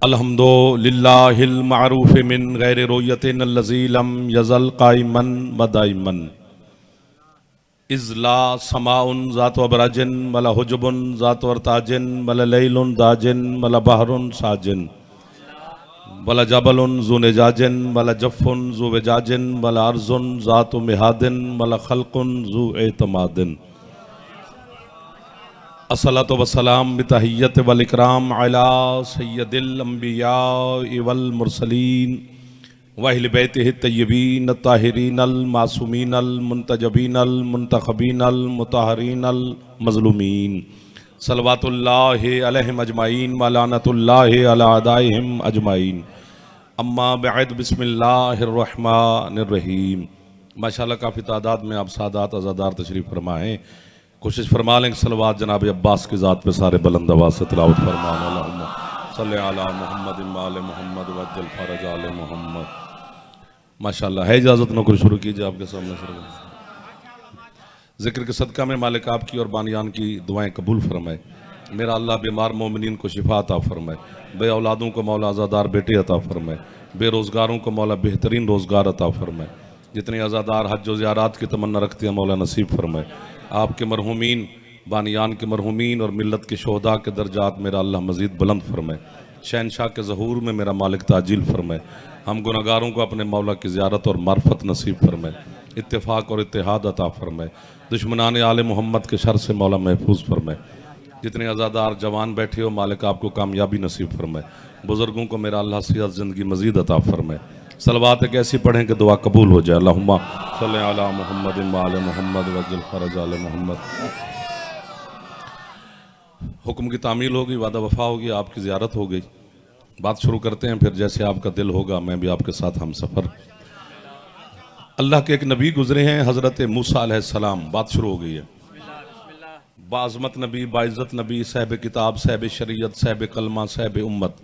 अल्हम्दुलिल्लाहिल मारूफ मिन गैर रोयतिन अल्लज़ी lump यज़ल caiman व दाइमन इज़ला समाउन ज़ात अबराजिन वला हुजुबुन ज़ात वरताजिन वला लैलुन दाजिन वला बहरुन साजिन वला जबलुन ज़ु निजाजिन वला जफ़्फ़ुन ज़ु वजाजिन वला अर्ज़ुन ज़ातु मिहादिन वला खल्क़ुन ज़ु एतमादिन अस्सलातु वस्सलाम बितहिय्यत वल इकराम अला सय्यदिल अंबिया वल मुरसलीन व अहले बैतिहि तय्यबीन ताहिरीन अल मासूमीन अल मुंतजबीन अल मुंतखबीन अल मुतहरीन अल मज़लूमीन सल्लवातुल्लाहि अलैहिम अजमाइन व लानतुल्लाहि अला अदाइहिम अजमाइन अम्मा बअद बिस्मिल्लाहिर रहमानिर रहीम। माशाअल्लाह काफ़ी तादाद में आप सादात अज़ादार तशरीफ़ फरमा हैं। कोशिश फरमा लें सलवात जनाब अब्बास की ज़ात पे सारे बुलंद आवाज़ से तिलावत फरमान अल्लाहुम्मा सल्लि अला मुहम्मद व आले मुहम्मद वज्जल फरज आले मुहम्मद। माशाअल्लाह है इजाज़त नौकरी शुरू कीजिए आपके सामने शुरू। ज़िक्र के सदका में मालिक आपकी और बानियान की दुआएं कबूल फरमाए। मेरा अल्लाह बीमार मोमिनीन को शिफा अता फरमाए, बे औलादों को मौला आज़ादार बेटे अता फरमाए, बेरोज़गारों को मौला बेहतरीन रोज़गार अता फरमाए। जितने आज़ादार हज व ज़ियारत की तमन्ना रखते हैं मौला नसीब फरमाए। आपके मरहूमीन बानियान के मरहूमीन और मिल्लत के शोहदा के दर्जात मेरा अल्लाह मज़ीद बुलंद फरमाए। शहनशाह के ज़हूर में मेरा मालिक ताजील फरमाए। हम गुनहगारों को अपने मौला की ज़ियारत और मार्फत नसीब फरमाए। इत्तेफाक और इत्तेहाद अता फरमाए। दुश्मनान आले मोहम्मद के शर से मौला महफूज फरमाए। जितने आज़ादार जवान बैठे हो मालिक आपको कामयाबी नसीब फरमाए। बुज़ुर्गों को मेरा अल्लाह सेहत ज़िंदगी मज़ीद अता फरमाए। सलवात एक ऐसी पढ़ें कि दुआ कबूल हो जाए। अल्लाहुम्मा सल्लि अला मुहम्मद व आले मुहम्मद वज्जल फरज आले मुहम्मद। हुक्म की तामील होगी, वादा वफा होगी, आपकी ज़ियारत हो गई। बात शुरू करते हैं, फिर जैसे आपका दिल होगा मैं भी आपके साथ हम सफ़र। अल्लाह के एक नबी गुजरे हैं हज़रत मूसा अलैहिस्सलाम। बात शुरू हो गई है। बाज़मत नबी, बाइज़्ज़त नबी, साहिब किताब, साहिब शरीयत, साहिब कलमा, साहिब उम्मत,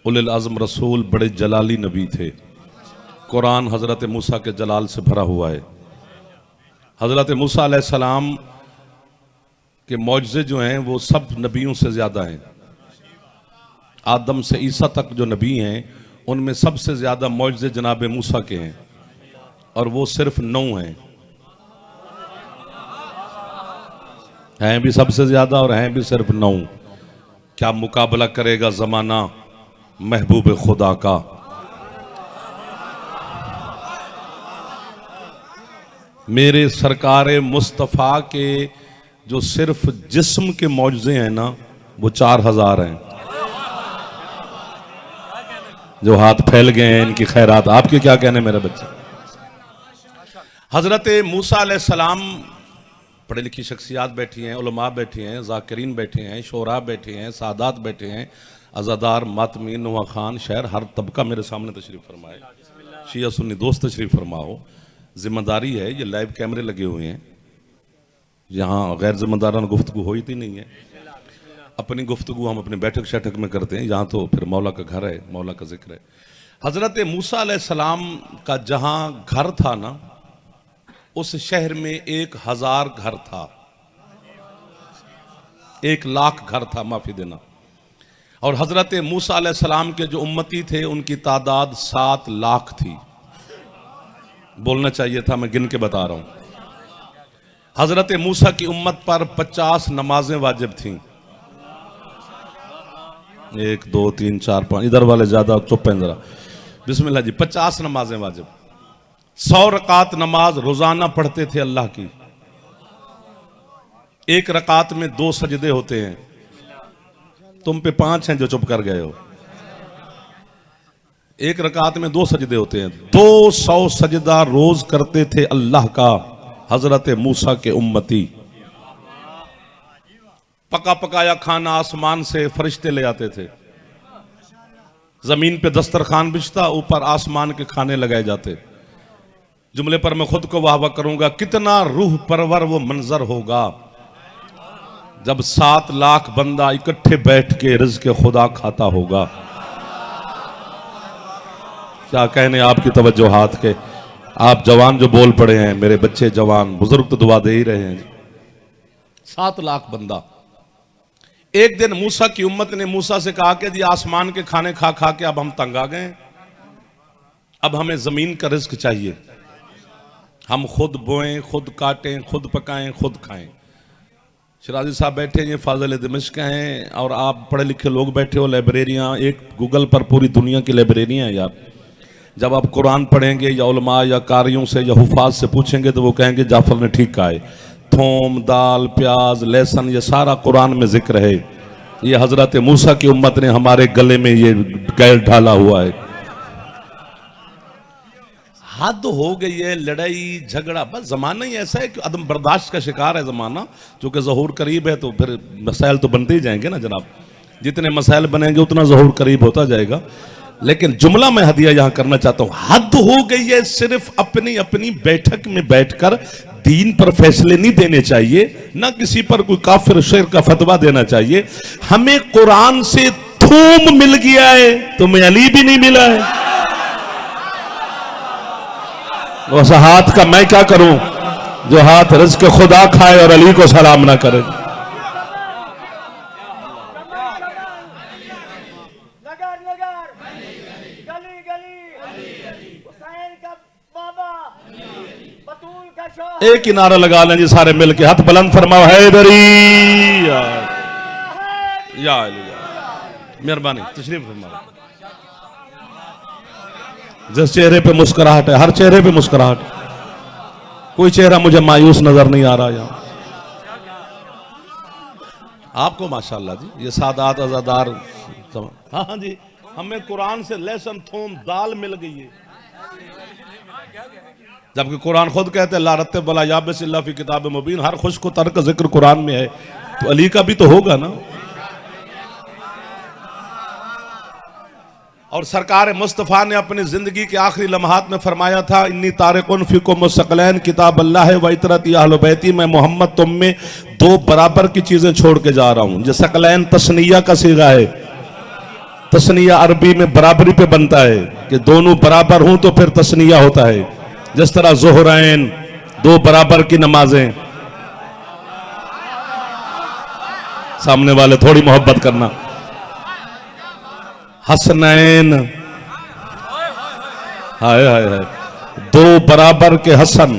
उलिल अज़्म रसूल, बड़े जलाली नबी थे। कुरान हज़रत मूसा के जलाल से भरा हुआ है। हज़रत मूसा अलैहिस्सलाम के मौजज़े जो हैं वो सब नबियों से ज़्यादा हैं। आदम से ईसा तक जो नबी हैं उनमें सबसे ज़्यादा मौजज़े जनाब मूसा के हैं और वो सिर्फ 9 हैं भी सबसे ज़्यादा और हैं भी सिर्फ 9। क्या मुकाबला करेगा ज़माना महबूब खुदा का। मेरे सरकार मुस्तफ़ा के जो सिर्फ जिस्म के मौजज़े हैं ना वो 4000 हैं। जो हाथ फैल गए हैं इनकी खैरात। आपके क्या कहने मेरे बच्चे। हज़रत मूसा अलैहिस्सलाम पढ़ी लिखी शख्सियात बैठी हैं, उलमा बैठी हैं, ज़ाकिरीन बैठे हैं, शोरा बैठे हैं, सादात बैठे हैं, अज़ादार मातमीन नुआ खान शहर हर तबका मेरे सामने तशरीफ़ फरमाए। शिया सुन्नी दोस्त तशरीफ़ फरमाओ। जिम्मेदारी है, ये लाइव कैमरे लगे हुए हैं, यहाँ गैर जिम्मेदाराना गुफ्तगू होती ही नहीं है। अपनी गुफ्तगू हम अपनी बैठक शैठक में करते हैं, यहाँ तो फिर मौला का घर है, मौला का जिक्र है। हज़रत मूसा अलैहिस्सलाम का जहाँ घर था ना उस शहर में 1000 घर था, 1 लाख घर था, माफ़ी देना। और हज़रत मूसा अलैहिस्सलाम के जो उम्मती थे उनकी तादाद 7 लाख थी। बोलना चाहिए था, मैं गिन के बता रहा हूं। हज़रत मूसा की उम्मत पर 50 नमाजें वाजिब थीं। 1 2 3 4 5 इधर वाले ज़्यादा चुप हैं ज़रा। बिस्मिल्लाह जी। 50 नमाजें वाजिब, 100 रकात नमाज रोज़ाना पढ़ते थे अल्लाह की। 1 रकात में 2 सजदे होते हैं। तुम पे 5 हैं जो चुप कर गए हो। 1 रकात में 2 सजदे होते हैं। 200 सजदा रोज करते थे अल्लाह का हजरत मूसा के उम्मती। पका पकाया खाना आसमान से फरिश्ते ले आते थे। जमीन पे दस्तरखान बिछता, ऊपर आसमान के खाने लगाए जाते। जुमले पर मैं खुद को वाह वाह करूंगा, कितना रूह परवर वो मंजर होगा जब 7 लाख बंदा इकट्ठे बैठ के रिज़्क़ खुदा खाता होगा। क्या कहने आपकी तवज्जो हाथ के। आप जवान जो बोल पड़े हैं, मेरे बच्चे जवान, बुजुर्ग तो दुआ दे ही रहे हैं। 7 लाख बंदा एक दिन मूसा की उम्मत ने मूसा से कहा कि जी आसमान के खाने खा खा के अब हम तंग आ गए, अब हमें जमीन का रिस्क चाहिए, हम खुद बोएं, खुद काटें, खुद पकाएं, खुद खाएं। शिराजी साहब बैठे हैं, फाजिल दिमश्क हैं, और आप पढ़े लिखे लोग बैठे हो, लाइब्रेरियाँ, एक गूगल पर पूरी दुनिया की लाइब्रेरियाँ हैं यार। जब आप कुरान पढ़ेंगे या उलमा या कारियों से या हुफाज से पूछेंगे तो वो कहेंगे जाफर ने ठीक कहा है, थोम, दाल, प्याज, लहसुन, ये सारा कुरान में जिक्र है। ये हजरत मूसा की उम्मत ने हमारे गले में ये गैर ढाला हुआ है। हद हो गई है, लड़ाई झगड़ा, बस जमाना ही ऐसा है कि अदम बर्दाश्त का शिकार है जमाना। चूंकि ज़हूर करीब है तो फिर मसाइल तो बनते ही जाएंगे ना जनाब, जितने मसाइल बनेंगे उतना ज़हूर करीब होता जाएगा। लेकिन जुमला मैं हदिया यहां करना चाहता हूं, हद हो गई है, सिर्फ अपनी अपनी बैठक में बैठकर दीन पर फैसले नहीं देने चाहिए, ना किसी पर कोई काफिर शेर का फतवा देना चाहिए। हमें कुरान से थूम मिल गया है, तुम्हें अली भी नहीं मिला है। उस हाथ का मैं क्या करूं जो हाथ रिज़्क़ खुदा खाए और अली को सलाम ना करे। एक ही नारा लगा लें जी सारे मिलके, हाथ बुलंद फरमाओ, हैदरी या मेहरबानी तशरीफ फरमाओ। जिस चेहरे पे मुस्कुराहट है, हर चेहरे पे मुस्कुराहट, कोई चेहरा मुझे मायूस नजर नहीं आ रहा यहाँ। आपको माशाल्लाह जी ये सादात आजादार, हाँ हाँ जी, हमें कुरान से लहसुन, थूम, दाल मिल गई है, जबकि कुरान खुद कहते हैं ला रत्ते बला याबिसिल्ला फी किताब मुबीन, हर खुश को तर्क जिक्र कुरान में है, तो अली का भी तो होगा ना। और सरकार मुस्तफ़ा ने अपनी जिंदगी के आखिरी लम्हात में फरमाया था, इन्नी तारिकुन फीकुम मुस्तक़लैन किताब अल्लाह व इतरती अहल बैती, मैं मोहम्मद तुम में दो बराबर की चीजें छोड़ के जा रहा हूं। जो सकलैन तस्निया का सीगा है, तस्निया अरबी में बराबरी पे बनता है कि दोनों बराबर हों तो फिर तस्निया होता है। जिस तरह ज़ुहरैन, दो बराबर की नमाजें, सामने वाले थोड़ी मोहब्बत करना, हसनैन, हाय हाय हाय, दो बराबर के हसन।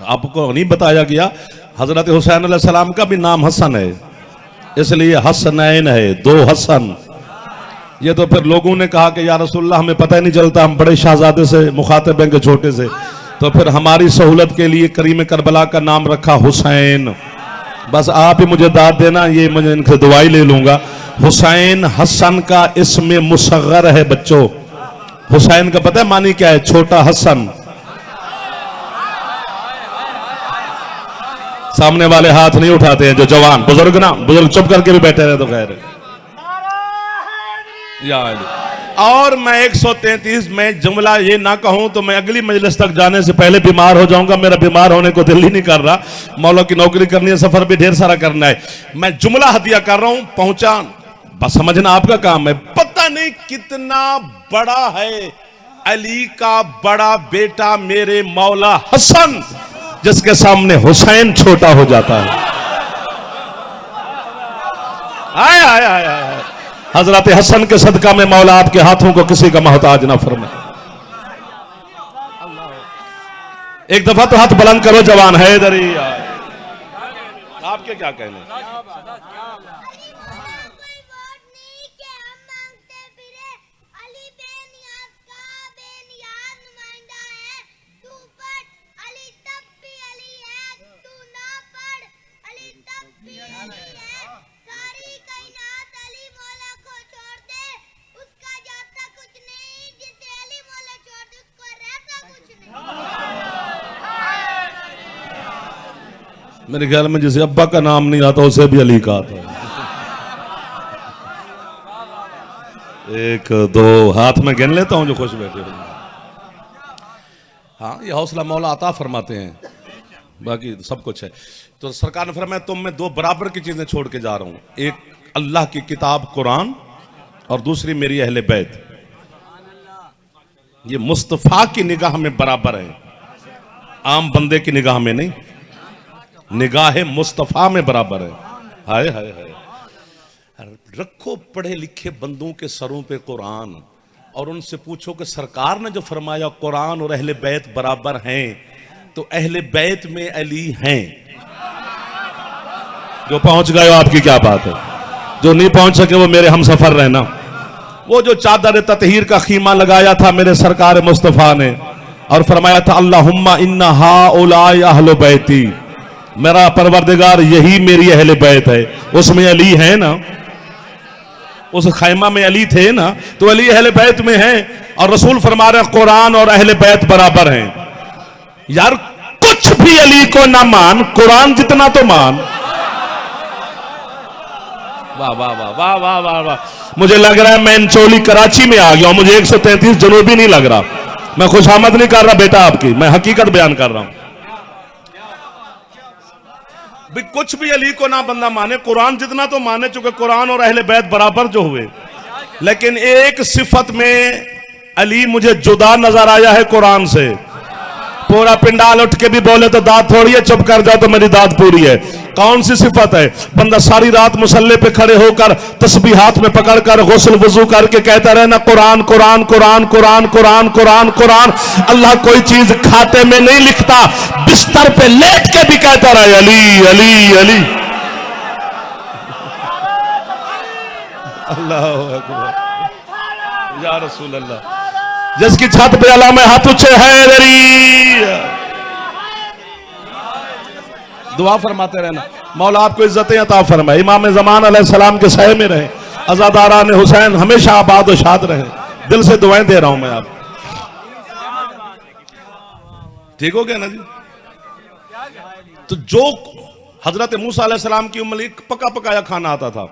आपको नहीं बताया गया हजरत हुसैन अलैहिस्सलाम का भी नाम हसन है, इसलिए हसनैन है, दो हसन। ये तो फिर लोगों ने कहा कि या रसूलल्लाह हमें पता ही नहीं चलता, हम बड़े शहजादे से मुखातिब हैं के छोटे से, तो फिर हमारी सहूलत के लिए करीम करबला का नाम रखा हुसैन। बस आप ही मुझे दाद देना, ये मुझे इनसे दुआई ले लूंगा। हुसैन हसन का इसमें मुसग्गर है बच्चों। हुसैन का पता है मानी क्या है? छोटा हसन। सामने वाले हाथ नहीं उठाते हैं जो जवान बुजुर्ग ना, बुजुर्ग चुप करके भी बैठे रहे तो खैर। और मैं 133 में जुमला ये ना कहूं तो मैं अगली मजलिस तक जाने से पहले बीमार हो जाऊंगा। मेरा बीमार होने को दिल ही नहीं कर रहा, मौला की नौकरी करनी है, सफर भी ढेर सारा करना है। मैं जुमला हदिया कर रहा हूं, पहुंचा बस समझना आपका काम है। पता नहीं कितना बड़ा है अली का बड़ा बेटा मेरे मौला हसन, जिसके सामने हुसैन छोटा हो जाता है। आय आय आय आय, हजरत हसन के सदका में मौला आपके हाथों को किसी का मोहताज ना फरमाए। एक दफा तो हाथ बुलंद करो जवान है दरी। आपके क्या कहने? मेरे ख्याल में जिसे अब्बा का नाम नहीं आता उसे भी अली का आता है। एक दो हाथ में गिन लेता हूं जो खुश बैठे हो। हाँ, ये हौसला मौला अता फरमाते हैं, बाकी सब कुछ है। तो सरकार ने फरमाया तुम में दो बराबर की चीजें छोड़ के जा रहा हूं, एक अल्लाह की किताब कुरान और दूसरी मेरी अहले बैत। ये मुस्तफा की निगाह में बराबर है, आम बंदे की निगाह में नहीं, निगाह मुस्तफा में बराबर है। हाय हाय हाय। रखो पढ़े लिखे बंदों के सरों पे कुरान और उनसे पूछो कि सरकार ने जो फरमाया कुरान और अहले बैत बराबर हैं, तो अहले बैत में अली हैं। जो पहुंच गए आपकी क्या बात है, जो नहीं पहुंच सके वो मेरे हम सफर रहना। वो जो चादर ततहीर का खीमा लगाया था मेरे सरकार मुस्तफा ने और फरमाया था अल्लाहुम्मा इन्ना हाउलाई अहले बैती, मेरा परवरदिगार यही मेरी अहले बैत है। उसमें अली है ना, उस खैमा में अली थे ना, तो अली अहले बैत में है। और रसूल फरमा रहे कुरान और अहले बैत बराबर हैं। यार कुछ भी अली को ना मान, कुरान जितना तो मान। वाह वाह वाह वाह वाह वाह वाह। मुझे लग रहा है मैं इंचोली कराची में आ गया हूं, मुझे 133 जनूबी नहीं लग रहा। मैं खुशामद नहीं कर रहा बेटा आपकी, मैं हकीकत बयान कर रहा हूं। भी कुछ भी अली को ना बंदा माने, कुरान जितना तो माने, चूंकि कुरान और अहले बैत बराबर जो हुए। लेकिन एक सिफत में अली मुझे जुदा नजर आया है कुरान से। पूरा पिंडाल उठ के भी बोले तो दाद थोड़ी है, चुप कर जाओ तो मेरी दाद पूरी है। कौन सी सिफत है? बंदा सारी रात मुसल्ले पे खड़े होकर तस्बीह हाथ में पकड़कर गुस्ल वजू करके कहता रहना कुरान कुरान कुरान कुरान कुरान कुरान कुरान। अल्लाह कोई चीज खाते में नहीं लिखता, बिस्तर पे लेट के भी कहता रहे अली अली अली। अल्लाह अकबर या रसूल अल्लाह। जिसकी छत पे अल्लाह में हाथ ऊंचे है मेरी, दुआ फरमाते रहना मौला आपको इज्जतें अता फरमाए, इमाम ज़मान अलैहिस्सलाम के सहे में रहे, अज़ादारान हुसैन हमेशा आबाद और शाद रहे। दिल से दुआएं दे रहा हूं मैं आप। ठीक हो गया ना जी? तो जो हजरत मूसा अलैहिस्सलाम की उम्मत एक पका पकाया खाना आता था,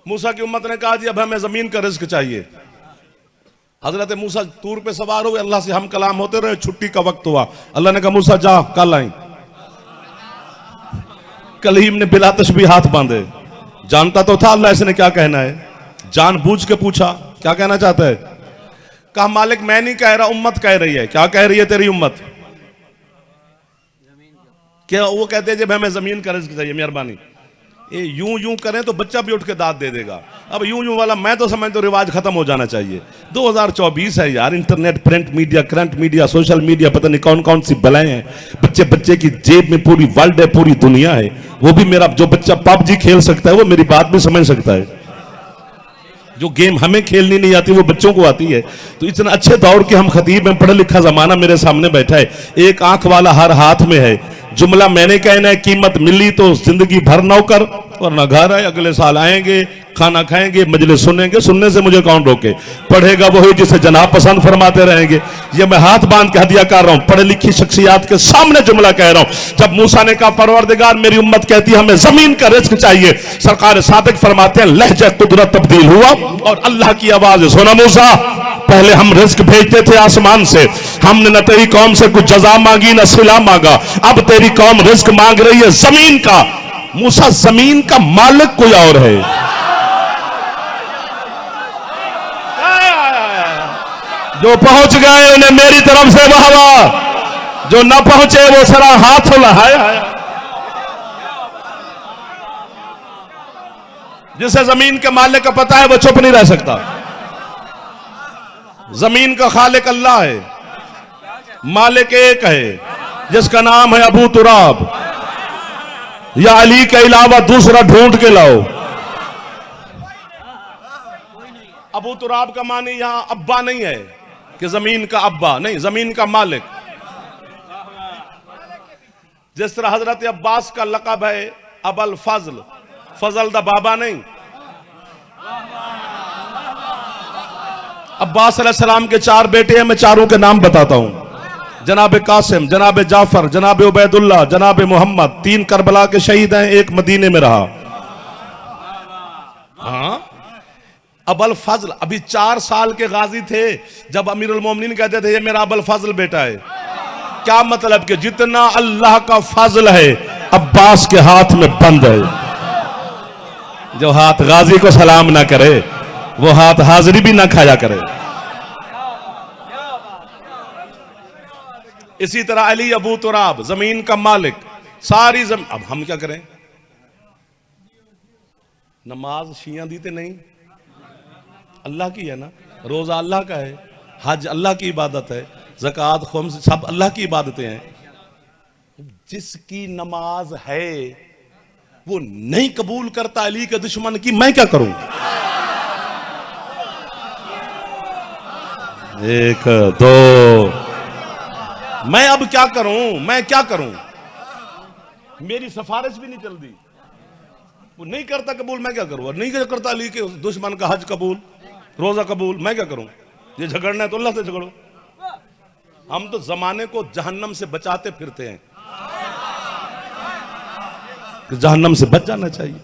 मूसा की उम्मत ने कहा जी अब हमें जमीन का रिज्क चाहिए। हजरत मूसा तूर पे सवार हुए, अल्लाह से हम कलाम होते रहे, छुट्टी का वक्त हुआ। अल्लाह ने कहा मूसा जा कल आई। कलीम ने बिला तशबीह हाथ बांधे, जानता तो था अल्लाह इसने क्या कहना है, जानबूझ के पूछा क्या कहना चाहता है। कहा मालिक मैं नहीं कह रहा, उम्मत कह रही है। क्या कह रही है तेरी उम्मत? क्या वो कहते हैं जब हमें जमीन का रिज्क चाहिए, मेहरबानी। ये यूं यूं करें तो बच्चा भी उठ के दाद दे देगा। अब यूं यूं वाला मैं तो समझ तो रिवाज खत्म हो जाना चाहिए। 2024 है यार, internet, print media, current media, social media, पता नहीं कौन कौन सी बलाएं हैं। बच्चे बच्चे की जेब में पूरी वर्ल्ड है, पूरी दुनिया है। वो भी मेरा जो बच्चा पबजी खेल सकता है वो मेरी बात भी समझ सकता है। जो गेम हमें खेलनी नहीं आती वो बच्चों को आती है। तो इतना अच्छे दौर के हम खतीब हैं, पढ़ा लिखा जमाना मेरे सामने बैठा है, एक आंख वाला हर हाथ में है। जुमला मैंने कहना है कीमत मिली तो जिंदगी भर नौकर, वरना घर है अगले साल आएंगे, खाना खाएंगे, मजलिस सुनेंगे, सुनने से मुझे कौन रोके। पढ़ेगा वही जिसे जनाब पसंद फरमाते रहेंगे। ये मैं हाथ बांध के हदिया कर रहा हूं, पढ़े लिखी शख्सियात के सामने जुमला कह रहा हूं। जब मूसा ने कहा परवरदिगार मेरी उम्मत कहती है हमें जमीन का रिज्क चाहिए, सरकार सादिक फरमाते हैं लहजा कुदरत तब्दील हुआ और अल्लाह की आवाज सुना मूसा पहले हम रिज्क भेजते थे आसमान से, हमने न तेरी कौम से कुछ जजा मांगी न सिला मांगा, अब तेरी कौम रिज्क मांग रही है जमीन का। मूसा जमीन का मालिक कोई और है। जो पहुंच गए उन्हें मेरी तरफ से वाह वाह, जो न पहुंचे वो सरा हाथ लहाया। जिसे जमीन के मालिक का पता है वो चुप नहीं रह सकता। जमीन का खालिक अल्लाह है, मालिक एक है जिसका नाम है अबू तुराब। या अली के अलावा दूसरा ढूंढ के लाओ। अबू तुराब का मानी यहां अब्बा नहीं है कि जमीन का अब्बा नहीं, जमीन का मालिक। जिस तरह हजरत अब्बास का लक़ब है अबल फजल, फजल दा बाबा नहीं। अब्बास अलैहिस्सलाम के 4 बेटे हैं, मैं चारों के नाम बताता हूं। जनाब कासिम, जनाब जाफर, जनाब उबैदुल्लाह, जनाब मोहम्मद। 3 करबला के शहीद हैं, 1 मदीने में रहा। हाँ अबल फजल अभी 4 साल के गाजी थे जब अमीरुल मोमिनीन कहते थे ये मेरा अबल फजल बेटा है। क्या मतलब कि जितना अल्लाह का फजल है अब्बास के हाथ में बंद है। जो हाथ गाजी को सलाम ना करे वो हाथ हाजिरी भी ना खाया करे। इसी तरह अली अबू तुराब जमीन का मालिक, सारी जमीन। अब हम क्या करें? नमाज शिया दी ते नहीं, अल्लाह की है ना, रोजा अल्लाह का है, हज अल्लाह की इबादत है, ज़कात खुम्स सब अल्लाह की इबादतें हैं। जिसकी नमाज है वो नहीं कबूल करता अली के दुश्मन की, मैं क्या करूं? एक दो, मैं अब क्या करूं? मैं क्या करूं? मेरी सिफारिश भी नहीं चलती, वो नहीं करता कबूल, मैं क्या करूं? और नहीं करता अली के दुश्मन का हज कबूल, रोजा कबूल, मैं क्या करूं? ये झगड़ना है तो अल्लाह से झगड़ो। हम तो जमाने को जहन्नम से बचाते फिरते हैं, जहन्नम से बच जाना चाहिए।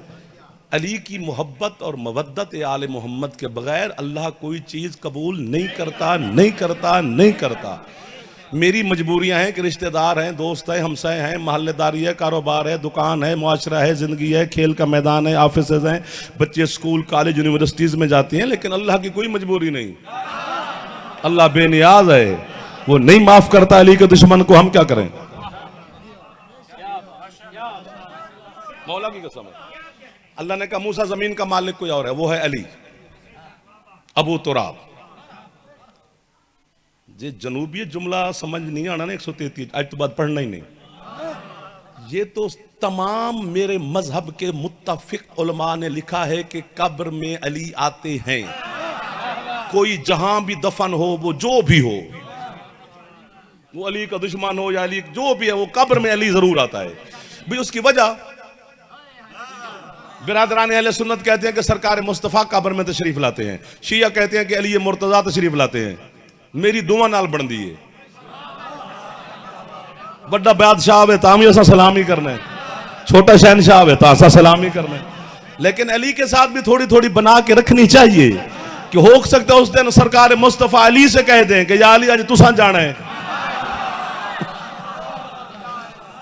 अली की मोहब्बत और मवद्दत आले मोहम्मद के बगैर अल्लाह कोई चीज कबूल नहीं करता, नहीं करता, नहीं करता। मेरी मजबूरियां हैं कि रिश्तेदार हैं, दोस्त हैं, हमसाए हैं, मोहल्लेदारी है, कारोबार है, दुकान है, मुआशरा है, जिंदगी है, खेल का मैदान है, ऑफिस हैं, बच्चे स्कूल कॉलेज यूनिवर्सिटीज में जाते हैं, लेकिन अल्लाह की कोई मजबूरी नहीं। अल्लाह बेनियाज है, वो नहीं माफ करता अली के दुश्मन को, हम क्या करें? मौला की कसम है, अल्लाह ने कहा मूसा जमीन का मालिक कोई और है, वो है अली अबू तुराब। जे जनूबी जुमला समझ नहीं आना ना 133 आज तो बाद पढ़ना ही नहीं। ये तो तमाम मेरे मजहब के मुत्तफिक उलमा ने लिखा है कि कब्र में अली आते हैं, कोई जहां भी दफन हो, वो जो भी हो, वो अली का दुश्मन हो या अली जो भी है, वो कब्र में अली जरूर आता है। भाई उसकी वजह बिरादरान अहले सुन्नत कहते हैं कि सरकार मुस्तफ़ा कब्र में तशरीफ लाते हैं, शिया कहते हैं कि अली मुर्तजा तशरीफ लाते हैं। मेरी दुआ नाल बन दी है, बड़ा बादशाह है ताम ही असा सलामी करना है, छोटा शहनशाह है तो असा सलामी करना है। लेकिन अली के साथ भी थोड़ी थोड़ी बना के रखनी चाहिए कि हो सकता है उस दिन सरकार मुस्तफ़ा अली से कह दें कि या अली आज तुसा जाना है,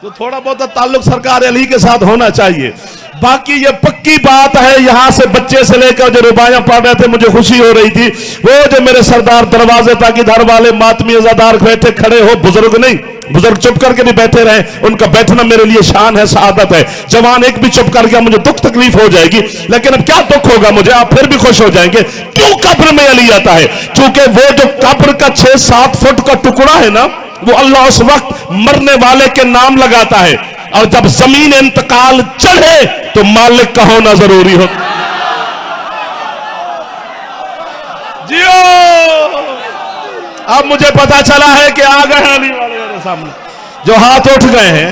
तो थोड़ा बहुत ताल्लुक सरकार अली के साथ होना चाहिए। बाकी ये पक्की बात है, यहां से बच्चे से लेकर जो रुबाइयां पढ़ रहे थे, मुझे खुशी हो रही थी, वो जो मेरे सरदार दरवाजे ताकि घर वाले मातमी अज़ादार बैठे खड़े हो, बुजुर्ग नहीं, बुजुर्ग चुप करके भी बैठे रहे, उनका बैठना मेरे लिए शान है, सआदत है। जवान एक भी चुप कर गया मुझे दुख तकलीफ हो जाएगी, लेकिन अब क्या दुख होगा मुझे, आप फिर भी खुश हो जाएंगे। क्यों कब्र में अली आता है? क्योंकि वो जो कब्र का 6-7 फुट का टुकड़ा है ना, वो अल्लाह उस वक्त मरने वाले के नाम लगाता है, और जब जमीन इंतकाल चढ़े तो मालिक का होना जरूरी हो। जियो, अब मुझे पता चला है कि आ गए हैं अली वाले मेरे सामने, जो हाथ उठ गए हैं।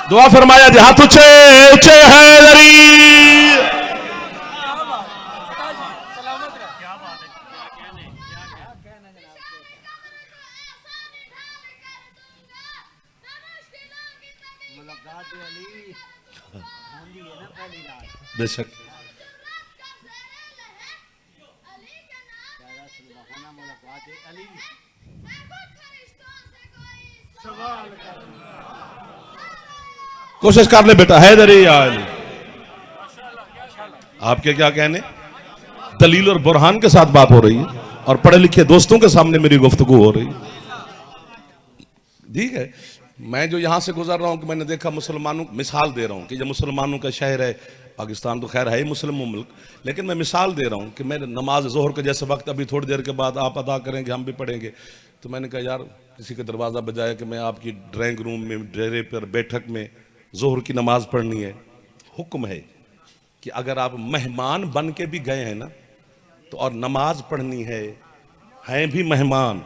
दुआ फरमाया जी, हाथ ऊंचे ऊंचे है अली। बेशक कोशिश कर ले बेटा, हैदर यार आपके क्या कहने, दलील और बुरहान के साथ बात हो रही है और पढ़े लिखे दोस्तों के सामने मेरी गुफ्तगू हो रही है। ठीक है, मैं जो यहां से गुजर रहा हूं कि मैंने देखा मुसलमानों, मिसाल दे रहा हूं कि जब मुसलमानों का शहर है, पाकिस्तान तो खैर है ही मुस्लिम मुल्क, लेकिन मैं मिसाल दे रहा हूं कि मैं नमाज ज़ोहर के जैसे वक्त अभी थोड़ी देर के बाद आप अदा करेंगे, हम भी पढ़ेंगे, तो मैंने कहा यार किसी का दरवाज़ा बजाया कि मैं आपकी ड्राइंग रूम में, डेरे पर, बैठक में ज़ोहर की नमाज पढ़नी है। हुक्म है कि अगर आप मेहमान बन के भी गए हैं ना, तो और नमाज पढ़नी है, हैं भी मेहमान,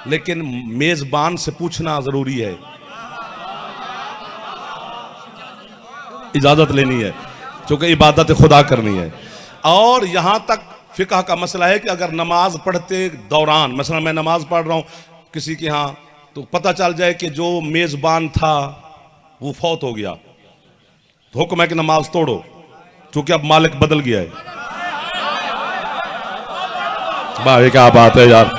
लेकिन मेजबान से पूछना जरूरी है, इजाजत लेनी है, क्योंकि इबादत खुदा करनी है। और यहां तक फिक़ह का मसला है कि अगर नमाज पढ़ते दौरान, मसला मैं नमाज पढ़ रहा हूं किसी के यहां, तो पता चल जाए कि जो मेजबान था वो फौत हो गया, तो हुक्म है कि नमाज तोड़ो, क्योंकि अब मालिक बदल गया है। भाई क्या बात है यार,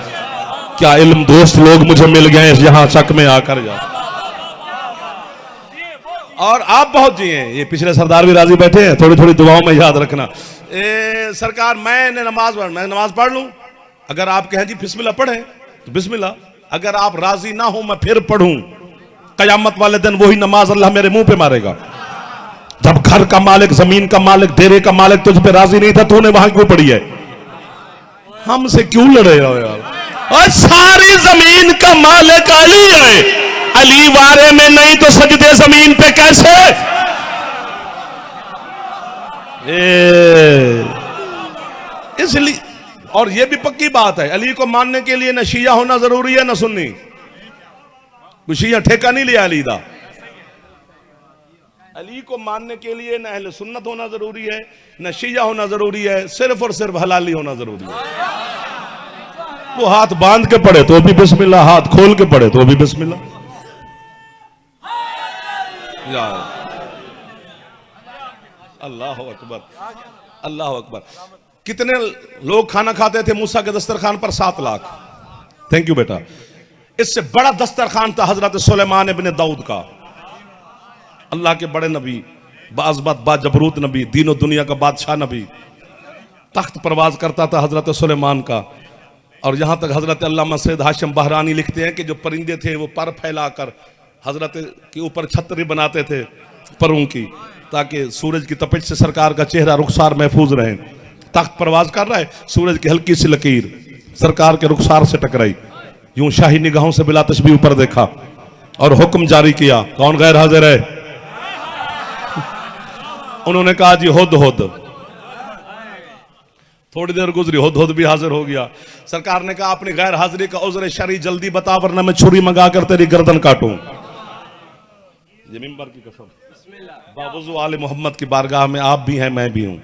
क्या इल्म दोस्त लोग मुझे मिल गए यहां शक में आकर यार। और आप बहुत जी हैं, ये पिछले सरदार भी राजी बैठे हैं, थोड़ी थोड़ी दुआओं में याद रखना। सरकार मैं नमाज पढ़ लूं, अगर आप कहें जी बिस्मिल्लाह पढ़ें तो बिस्मिल्लाह, अगर आप राजी ना हो मैं फिर पढ़ूं, कयामत वाले दिन वही नमाज अल्लाह मेरे मुंह पे मारेगा। जब घर का मालिक, जमीन का मालिक, डेरे का मालिक तुझ पे राजी नहीं था, तूने वहां क्यों पढ़ी है? हमसे क्यों लड़े हो यार? और सारी जमीन का मालिक अली है, अली वारे में नहीं तो सजदे जमीन पे कैसे? इसलिए, और ये भी पक्की बात है, अली को मानने के लिए न शिया होना जरूरी है न सुन्नी। कोई शिया ठेका नहीं लिया अली दा। अली को मानने के लिए न अहले सुन्नत होना जरूरी है, न शिया होना जरूरी है, सिर्फ और सिर्फ हलाली होना जरूरी है। वो हाथ बांध के पढ़े तो भी बिस्मिल्लाह, हाथ खोल के पढ़े तो भी बिस्मिल्लाह। अल्लाह अकबर, अल्लाह अकबर। कितने लोग खाना खाते थे मूसा के दस्तरखान पर? 7 लाख। थैंक यू बेटा। इससे बड़ा दस्तरखान था हजरत सुलेमान इब्ने दाऊद का, अल्लाह के बड़े नबी, बाज़बात बाजबरूत नबी, दीनों दुनिया का बादशाह नबी। तख्त परवाज करता था हजरत सुलेमान का। और यहां तक हजरत अल्लामा सैयद हाशिम बहरानी लिखते हैं कि जो परिंदे थे वो पर फैलाकर हजरत के ऊपर छतरी बनाते थे परों की, ताकि सूरज की तपिश से सरकार का चेहरा रुखसार महफूज रहे। तख्त परवाज कर रहा है, सूरज की हल्की सी लकीर सरकार के रुखसार से टकराई, यूं शाही निगाहों से बिला तशबीह ऊपर देखा और हुक्म जारी किया। कौन गैर हाजिर है? उन्होंने कहा जी हुद हुद। थोड़ी देर गुजरी, हुद हुद भी हाजिर हो गया। सरकार ने कहा अपनी गैर हाजिरी का उज़्र शरई जल्दी बता, वरना मैं छुरी मंगा कर तेरी गर्दन काटूं। ये मिंबर की कसम, बावजू आले मोहम्मद की बारगाह में आप भी हैं, मैं भी हूं,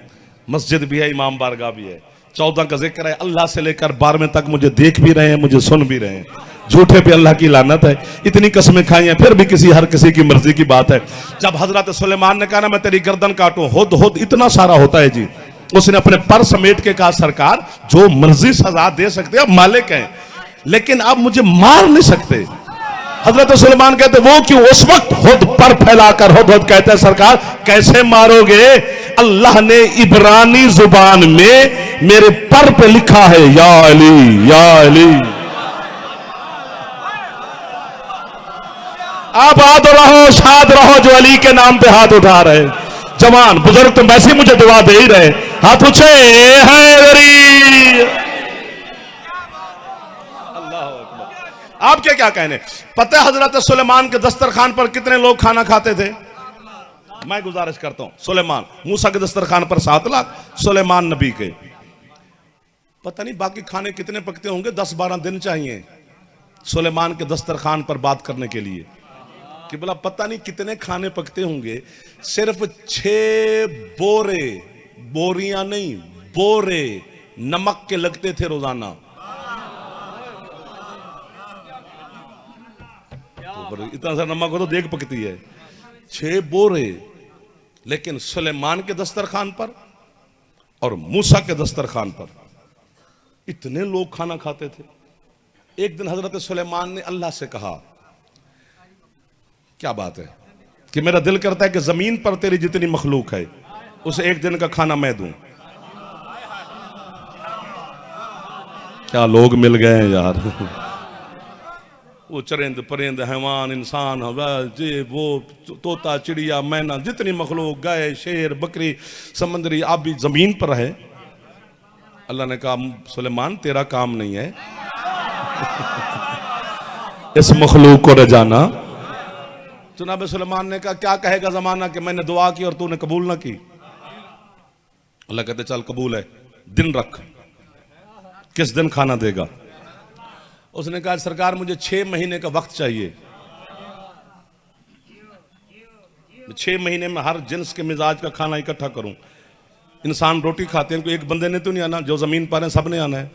मस्जिद भी है, इमाम बारगाह भी है। 14 का जिक्र है, अल्लाह से लेकर 12वें तक मुझे देख भी रहे हैं, मुझे सुन भी रहे हैं। झूठे पे अल्लाह की लानत है। इतनी कसमें खाई हैं, फिर भी किसी हर किसी की मर्जी की बात है। जब हजरत सुलेमान ने कहा ना मैं तेरी गर्दन काटूं, हुद हुद इतना सारा होता है जी, उसने अपने पर समेट के कहा सरकार जो मर्जी सजा दे सकते हैं, मालिक हैं, लेकिन आप मुझे मार नहीं सकते। हजरत सुलेमान कहते वो क्यों? उस वक्त हुद पर फैलाकर हुद हुद कहते हैं सरकार कैसे मारोगे? अल्लाह ने इब्रानी जुबान में मेरे पर पे लिखा है या अली या अली। आबाद रहो, शाद रहो जो अली के नाम पे हाथ उठा रहे। जवान बुजुर्ग तुम वैसे मुझे दुआ दे ही रहे, हाथ ऊंचे हैदरी। अल्लाह अकबर। आपके क्या कहने? पता है हजरत सुलेमान के दस्तरखान पर कितने लोग खाना खाते थे? मैं गुजारिश करता हूं, सुलेमान मूसा के दस्तरखान पर 7 लाख, सुलेमान नबी के पता नहीं बाकी खाने कितने पकते होंगे, 10-12 दिन चाहिए सुलेमान के दस्तरखान पर बात करने के लिए कि बोला पता नहीं कितने खाने पकते होंगे। सिर्फ 6 बोरे, बोरियां नहीं बोरे नमक के लगते थे रोजाना। तो इतना सा नमक हो तो देख पकती है। 6 बोरे, लेकिन सुलेमान के दस्तरखान पर और मूसा के दस्तरखान पर इतने लोग खाना खाते थे। एक दिन हजरत सुलेमान ने अल्लाह से कहा, क्या बात है कि मेरा दिल करता है कि जमीन पर तेरी जितनी मखलूक है उसे एक दिन का खाना मैं दूं। क्या लोग मिल गए हैं यार। वो चरिंद परिंद हैवान इंसान जे वो तोता चिड़िया मैना जितनी मखलूक, गाय शेर बकरी समंदरी आप भी जमीन पर है। अल्लाह ने कहा सुलेमान तेरा काम नहीं है इस मखलूक को रजाना। जनाब सुलेमान ने कहा क्या कहेगा जमाना कि मैंने दुआ की और तूने कबूल ना की। अल्लाह कहते चल कबूल है, दिन रख, किस दिन खाना देगा? उसने कहा सरकार मुझे 6 महीने का वक्त चाहिए, 6 महीने में हर जिन्स के मिजाज का खाना इकट्ठा करूं। इंसान रोटी खाते हैं, कोई एक बंदे ने तो नहीं आना, जो जमीन पर है सब ने आना है।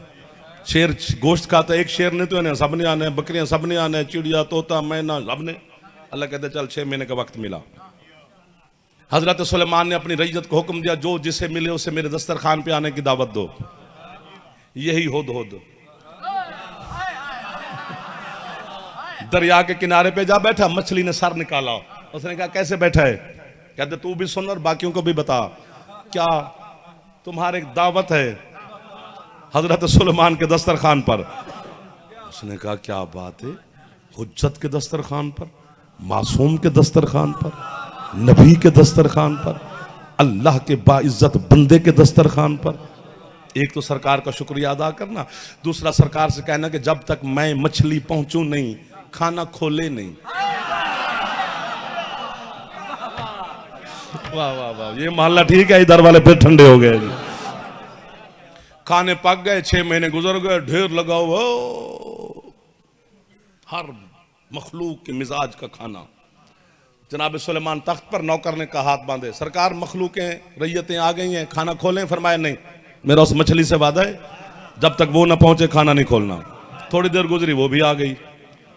शेर गोश्त खाता है, एक शेर ने तो आना है, सब ने आना है। बकरियां सब ने आना है, चिड़िया तोता मैना सब ने। अल्लाह कहते चल 6 महीने का वक्त मिला। हजरत सुलेमान ने अपनी रईयत को हुक्म दिया जो जिसे मिले उसे मेरे दस्तरखान पे आने की दावत दो। यही हुद हुद दरिया के किनारे पे जा बैठा, मछली ने सर निकाला। उसने कहा कैसे बैठा है? कहते तू भी सुन और बाकियों को भी बता। क्या तुम्हारे दावत है हजरत सुलेमान के दस्तरखान पर? उसने कहा क्या बात है, हुज्जत के दस्तरखान पर, मासूम के दस्तरखान पर, नबी के दस्तरखान पर, अल्लाह के बाइज्जत बंदे के दस्तरखान पर। एक तो सरकार का शुक्रिया अदा करना, दूसरा सरकार से कहना कि जब तक मैं मछली पहुंचूं नहीं, खाना खोले नहीं। वाह वाह वाह, ये मोहल्ला ठीक है, इधर वाले फिर ठंडे हो गए। खाने पक गए, 6 महीने गुजर गए, ढेर लगा हुआ हर मखलूक के मिजाज का खाना। जनाब सुलेमान तख्त पर, नौकर ने कहा हाथ बांधे, सरकार मखलूकें रैयतें आ गई हैं, खाना खोलें। फरमाया नहीं, मेरा उस मछली से वादा है, जब तक वो ना पहुंचे खाना नहीं खोलना। थोड़ी देर गुजरी, वो भी आ गई।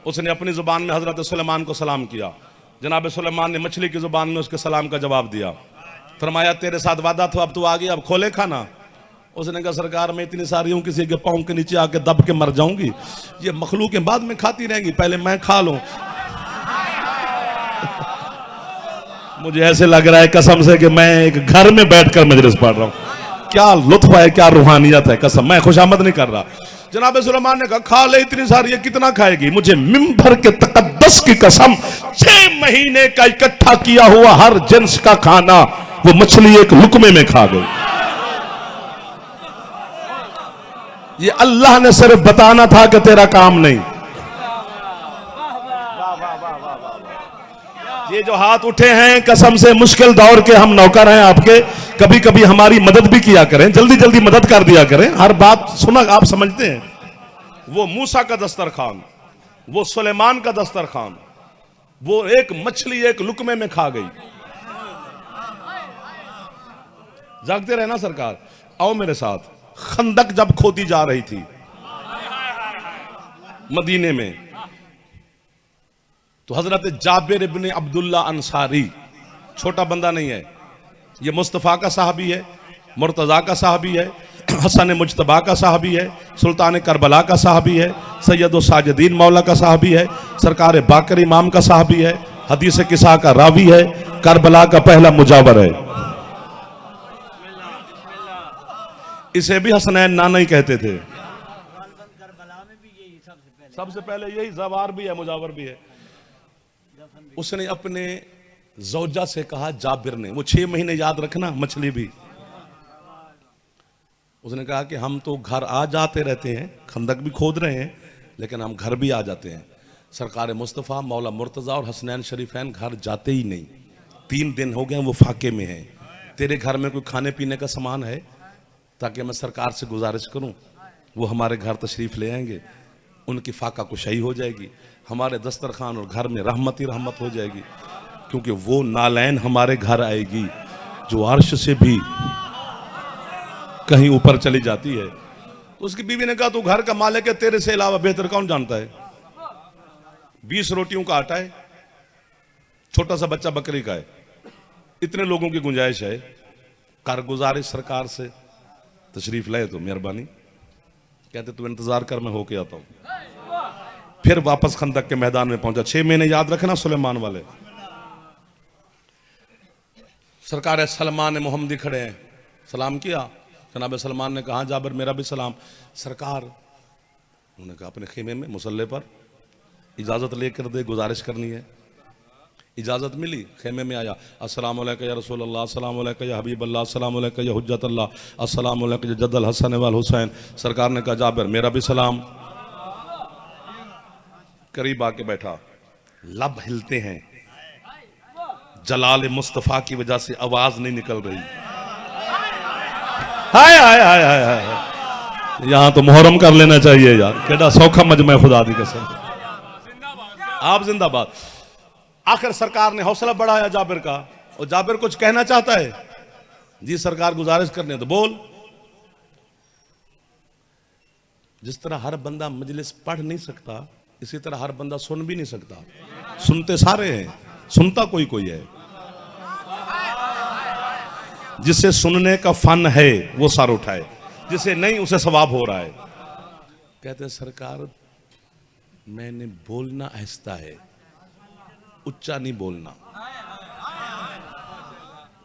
उसने अपनी जुबान में हजरत सुलेमान को सलाम किया। जनाब सुलेमान ने मछली की जुबान में उसके सलाम का जवाब दिया। फरमाया तेरे साथ वादा था, अब तू आ गई, अब खोले खाना। उसने कहा सरकार मैं इतनी सारी हूं, किसी के पांव के नीचे आके दब के मर जाऊंगी, ये मखलूकें बाद में खाती रहेंगी, पहले मैं खा लूं। मुझे ऐसे लग रहा है कसम से कि मैं एक घर में बैठकर मजलिस पढ़ रहा हूं। क्या लुत्फ है, क्या रूहानियत है, कसम, मैं खुशामद नहीं कर रहा। जनाब सुलेमान ने कहा खा ले इतनी सारी, ये कितना खाएगी? मुझे मिंबर के तकद्दस की कसम, 6 महीने का इकट्ठा किया हुआ हर जिन्स का खाना वो मछली एक लुकमे में खा गई। ये अल्लाह ने सिर्फ बताना था कि तेरा काम नहीं। ये जो हाथ उठे हैं, कसम से मुश्किल दौर के हम नौकर हैं आपके, कभी कभी हमारी मदद भी किया करें, जल्दी जल्दी मदद कर दिया करें। हर बात सुना आप समझते हैं। वो मूसा का दस्तरखान, वो सुलेमान का दस्तरखान, वो एक मछली एक लुकमे में खा गई। जागते रहना सरकार। आओ मेरे साथ। खंदक जब खोदी जा रही थी मदीने में, तो हजरत जाबिर इब्ने अब्दुल्ला अंसारी, छोटा बंदा नहीं है, ये मुस्तफ़ा का साहबी है, मुर्तज़ा का साहबी है, हसन मुज्तबा का साहबी है, सुल्तान करबला का साहबी है, सैयद साजिदीन मौला का साहबी है, सरकार बाकर इमाम का साहबी है, हदीस किसा का रावी है, करबला का पहला मुजावर है। इसे भी हसनैन नाना ही कहते थे। सबसे पहले यही जवार भी है, मुजावर भी है। उसने अपने जौजा से कहा, जाबिर ने, वो 6 महीने याद रखना, मछली भी। उसने कहा कि हम तो घर आ जाते रहते हैं, खंदक भी खोद रहे हैं, लेकिन हम घर भी आ जाते हैं। सरकार मुस्तफ़ा, मौला मुर्तज़ा और हसनैन शरीफैन घर जाते ही नहीं। 3 दिन हो गए वो फाके में हैं। तेरे घर में कोई खाने पीने का सामान है, ताकि मैं सरकार से गुजारिश करूं, वो हमारे घर तशरीफ़ ले आएंगे, उनकी फाका कुशाई हो जाएगी, हमारे दस्तरखान और घर में रहमत ही रहमत हो जाएगी। क्योंकि वो नालैन हमारे घर आएगी जो अर्श से भी कहीं ऊपर चली जाती है। उसकी बीवी ने कहा तू घर का मालिक है, तेरे से अलावा बेहतर कौन जानता है? 20 रोटियों का आटा है, छोटा सा बच्चा बकरी का है, इतने लोगों की गुंजाइश है, कारगुजारिश सरकार से, तशरीफ लाए तो मेहरबानी। कहते तू इंतजार कर, मैं होके आता हूं। फिर वापस खंदक के मैदान में पहुंचा। 6 महीने याद रखना सुलेमान वाले। सरकार सलमान मोहम्मदी खड़े हैं, सलाम किया। जनाब सलमान ने कहा जाबिर मेरा भी सलाम। सरकार, उन्होंने कहा अपने खेमे में मुसल्ले पर इजाजत लेकर दे, गुजारिश करनी है। इजाजत मिली, खेमे में आया। अस्सलाम वालेकुम या रसूल अल्लाह, अस्सलाम वालेकुम या हबीब अल्लाह, अस्सलाम वालेकुम या हुज्जत अल्लाह, अस्सलाम वालेकुम या जद्दल हसन वल हुसैन। सरकार ने कहा जाबिर मेरा भी सलाम। करीब आके बैठा, लब हिलते हैं, जलाल मुस्तफ़ा की वजह से आवाज नहीं निकल रही। हाय हाय हाय हाय हाय, यहां तो मुहर्रम कर लेना चाहिए यार, केड़ा सौखा मजमा खुदा दी कसम। आप जिंदाबाद। आखिर सरकार ने हौसला बढ़ाया जाबिर का, और जाबिर कुछ कहना चाहता है। जी सरकार गुजारिश करने तो बोल। जिस तरह हर बंदा मजलिस पढ़ नहीं सकता, इसी तरह हर बंदा सुन भी नहीं सकता। सुनते सारे हैं, सुनता कोई कोई है। जिसे सुनने का फन है वो सर उठाए, जिसे नहीं उसे सवाब हो रहा है। कहते हैं सरकार मैंने बोलना आहिस्ता है, उच्चा नहीं बोलना,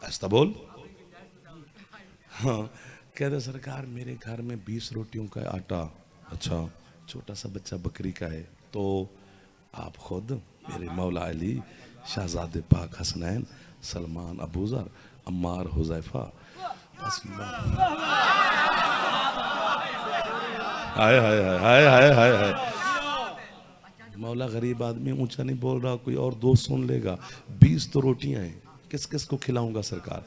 आहिस्ता बोल। हाँ, कहते सरकार मेरे घर में 20 रोटियों का आटा। अच्छा, छोटा सा बच्चा बकरी का है, तो आप खुद मेरे मौला अली, शहजादे पाक हसनैन, सलमान, अबूजर, अम्मार, हुज़ैफा, बस हाय हाय हाय हाय हाय हाय हाय। मौला गरीब आदमी, ऊंचा नहीं बोल रहा, कोई और दोस्त सुन लेगा। 20 तो रोटियां हैं, किस किस को खिलाऊंगा सरकार,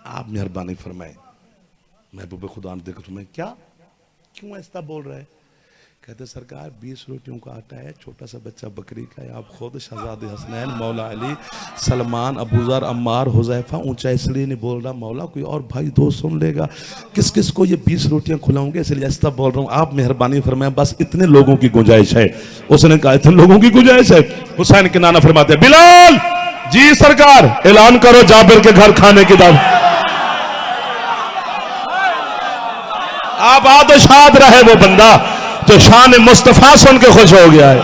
आप मेहरबानी फरमाए। महबूब खुदा ने देखो तुम्हें क्या, क्यों ऐसा बोल रहा है? कहते सरकार 20 रोटियों का आटा है, छोटा सा बच्चा बकरी का है, आप खुद शहजादे हसनैन, मौला अली, सलमान, अबूजर, अम्मार, हुज़ैफा, ऊंचा इसलिए नहीं बोल रहा मौला, कोई और भाई दोस्त सुन लेगा, किस किस को ये 20 रोटियां खिलाऊंगे, इसलिए ऐसा बोल रहा हूँ, आप मेहरबानी फरमाएं, बस इतने लोगों की गुंजाइश है। उसने कहा इतने लोगों की गुंजाइश है। हुसैन के नाना फरमाते बिलाल जी सरकार ऐलान करो जाबिर के घर खाने की दावत। आबाद और शाद रहे वो बंदा जो शान मुस्तफा सुन के खुश हो गया है,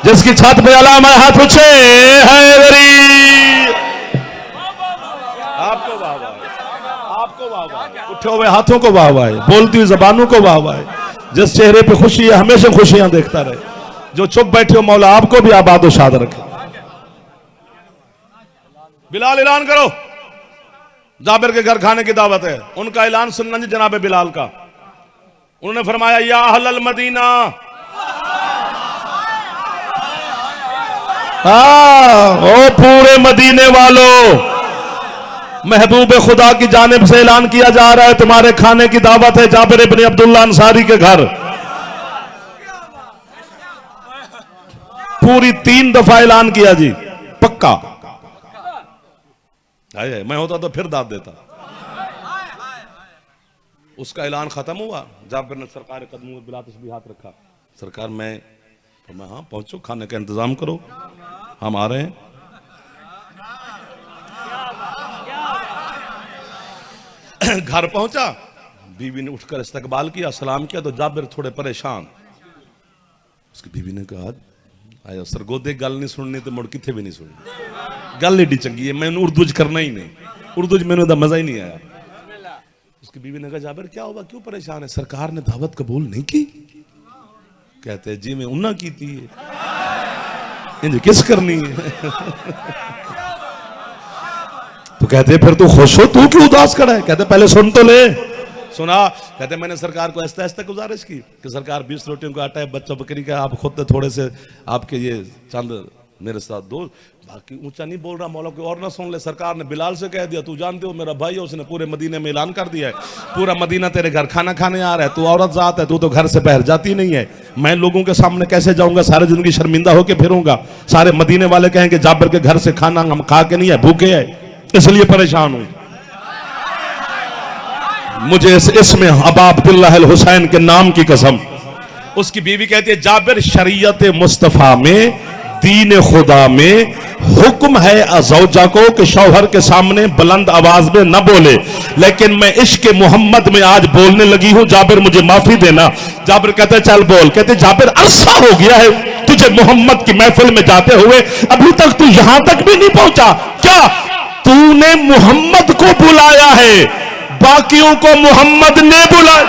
जिसकी छत पे अलामा हाथ उठे हैदरी। आपको वाह वाह, आपको वाह वाह, उठे हुए हाथों को वाह वाह, बोलती हुई जबानों को वाह वाह, जिस चेहरे पे खुशी है हमेशा खुशियां देखता रहे, जो चुप बैठे हो मौला आपको भी आबाद और शाद रखे। बिलाल ऐलान करो जाबिर के घर खाने की दावत है। उनका ऐलान सुनना जी जनाब बिलाल का। उन्होंने फरमाया या अहलल मदीना, ओ पूरे मदीने वालों, महबूब खुदा की जानिब से ऐलान किया जा रहा है तुम्हारे खाने की दावत है जाबिर इब्न अब्दुल्लाह अंसारी के घर। पूरी 3 दफा ऐलान किया जी, पक्का। मैं होता तो फिर दाद देता। उसका ऐलान खत्म हुआ, जाबिर ने सरकार कदमों में बिला तस्बीह हाथ रखा, सरकार मैं हाँ पहुंचो, खाने का इंतजाम करो, हम आ रहे हैं। घर पहुंचा, बीवी ने उठकर इस्तकबाल किया, सलाम किया, तो जाबिर थोड़े परेशान। उसकी बीवी ने कहा आया सरगोदे गल नहीं सुननी तो मुड़ किथे भी नहीं सुननी, गल एडी चंगी है, मैंने उर्दू च करना ही नहीं, उर्दू च मैंने मजा ही नहीं आया। उसकी बीवी ने कहा जाबिर क्या हुआ, क्यों परेशान है? सरकार ने दावत कबूल नहीं की। कहते हैं जी मैं उन्ना की थी, इंज किस करनी है? तो कहते फिर तू खुश हो, तू क्यों उदास खड़ा है? कहते पहले सुन तो ले। सुना? कहते मैंने सरकार को ऐसा ऐसा गुजारिश की कि सरकार 20 रोटियों का आटा है, बच्चा बकरी का, आप खुद थोड़े से आपके ये चंद मेरे साथ दो, बाकी ऊंचा नहीं बोल रहा मौला कोई और ना सुन ले। सरकार ने बिलाल से कह दिया तू जानते हो मेरा भाई है, उसने पूरे मदीने में ऐलान कर दिया है, पूरा मदीना तेरे घर खाना खाने आ रहा है, तू औरत जात है, तू तो घर से बाहर जाती नहीं है, मैं लोगों के सामने कैसे जाऊंगा, सारी जिंदगी शर्मिंदा होकर फिरूंगा, सारे मदीने वाले कहेंगे जाबिर के घर से खाना हम खा के नहीं है, भूखे है, इसलिए परेशान हूं। मुझे इसमें अबा अब्दुल्लाह अल हुसैन के नाम की कसम। उसकी बीवी कहती है जाबिर शरीयत मुस्तफा में, दीन खुदा में हुक्म है अज़ौजा को कि शौहर के सामने बुलंद आवाज में न बोले, लेकिन मैं इश्क मोहम्मद में आज बोलने लगी हूं, जाबिर मुझे माफी देना। जाबिर कहते चल बोल। कहते जाबिर अरसा हो गया है तुझे मोहम्मद की महफिल में जाते हुए, अभी तक तू यहां तक भी नहीं पहुंचा, क्या तूने मोहम्मद को बुलाया है, बाकियों को मोहम्मद ने बुलाया?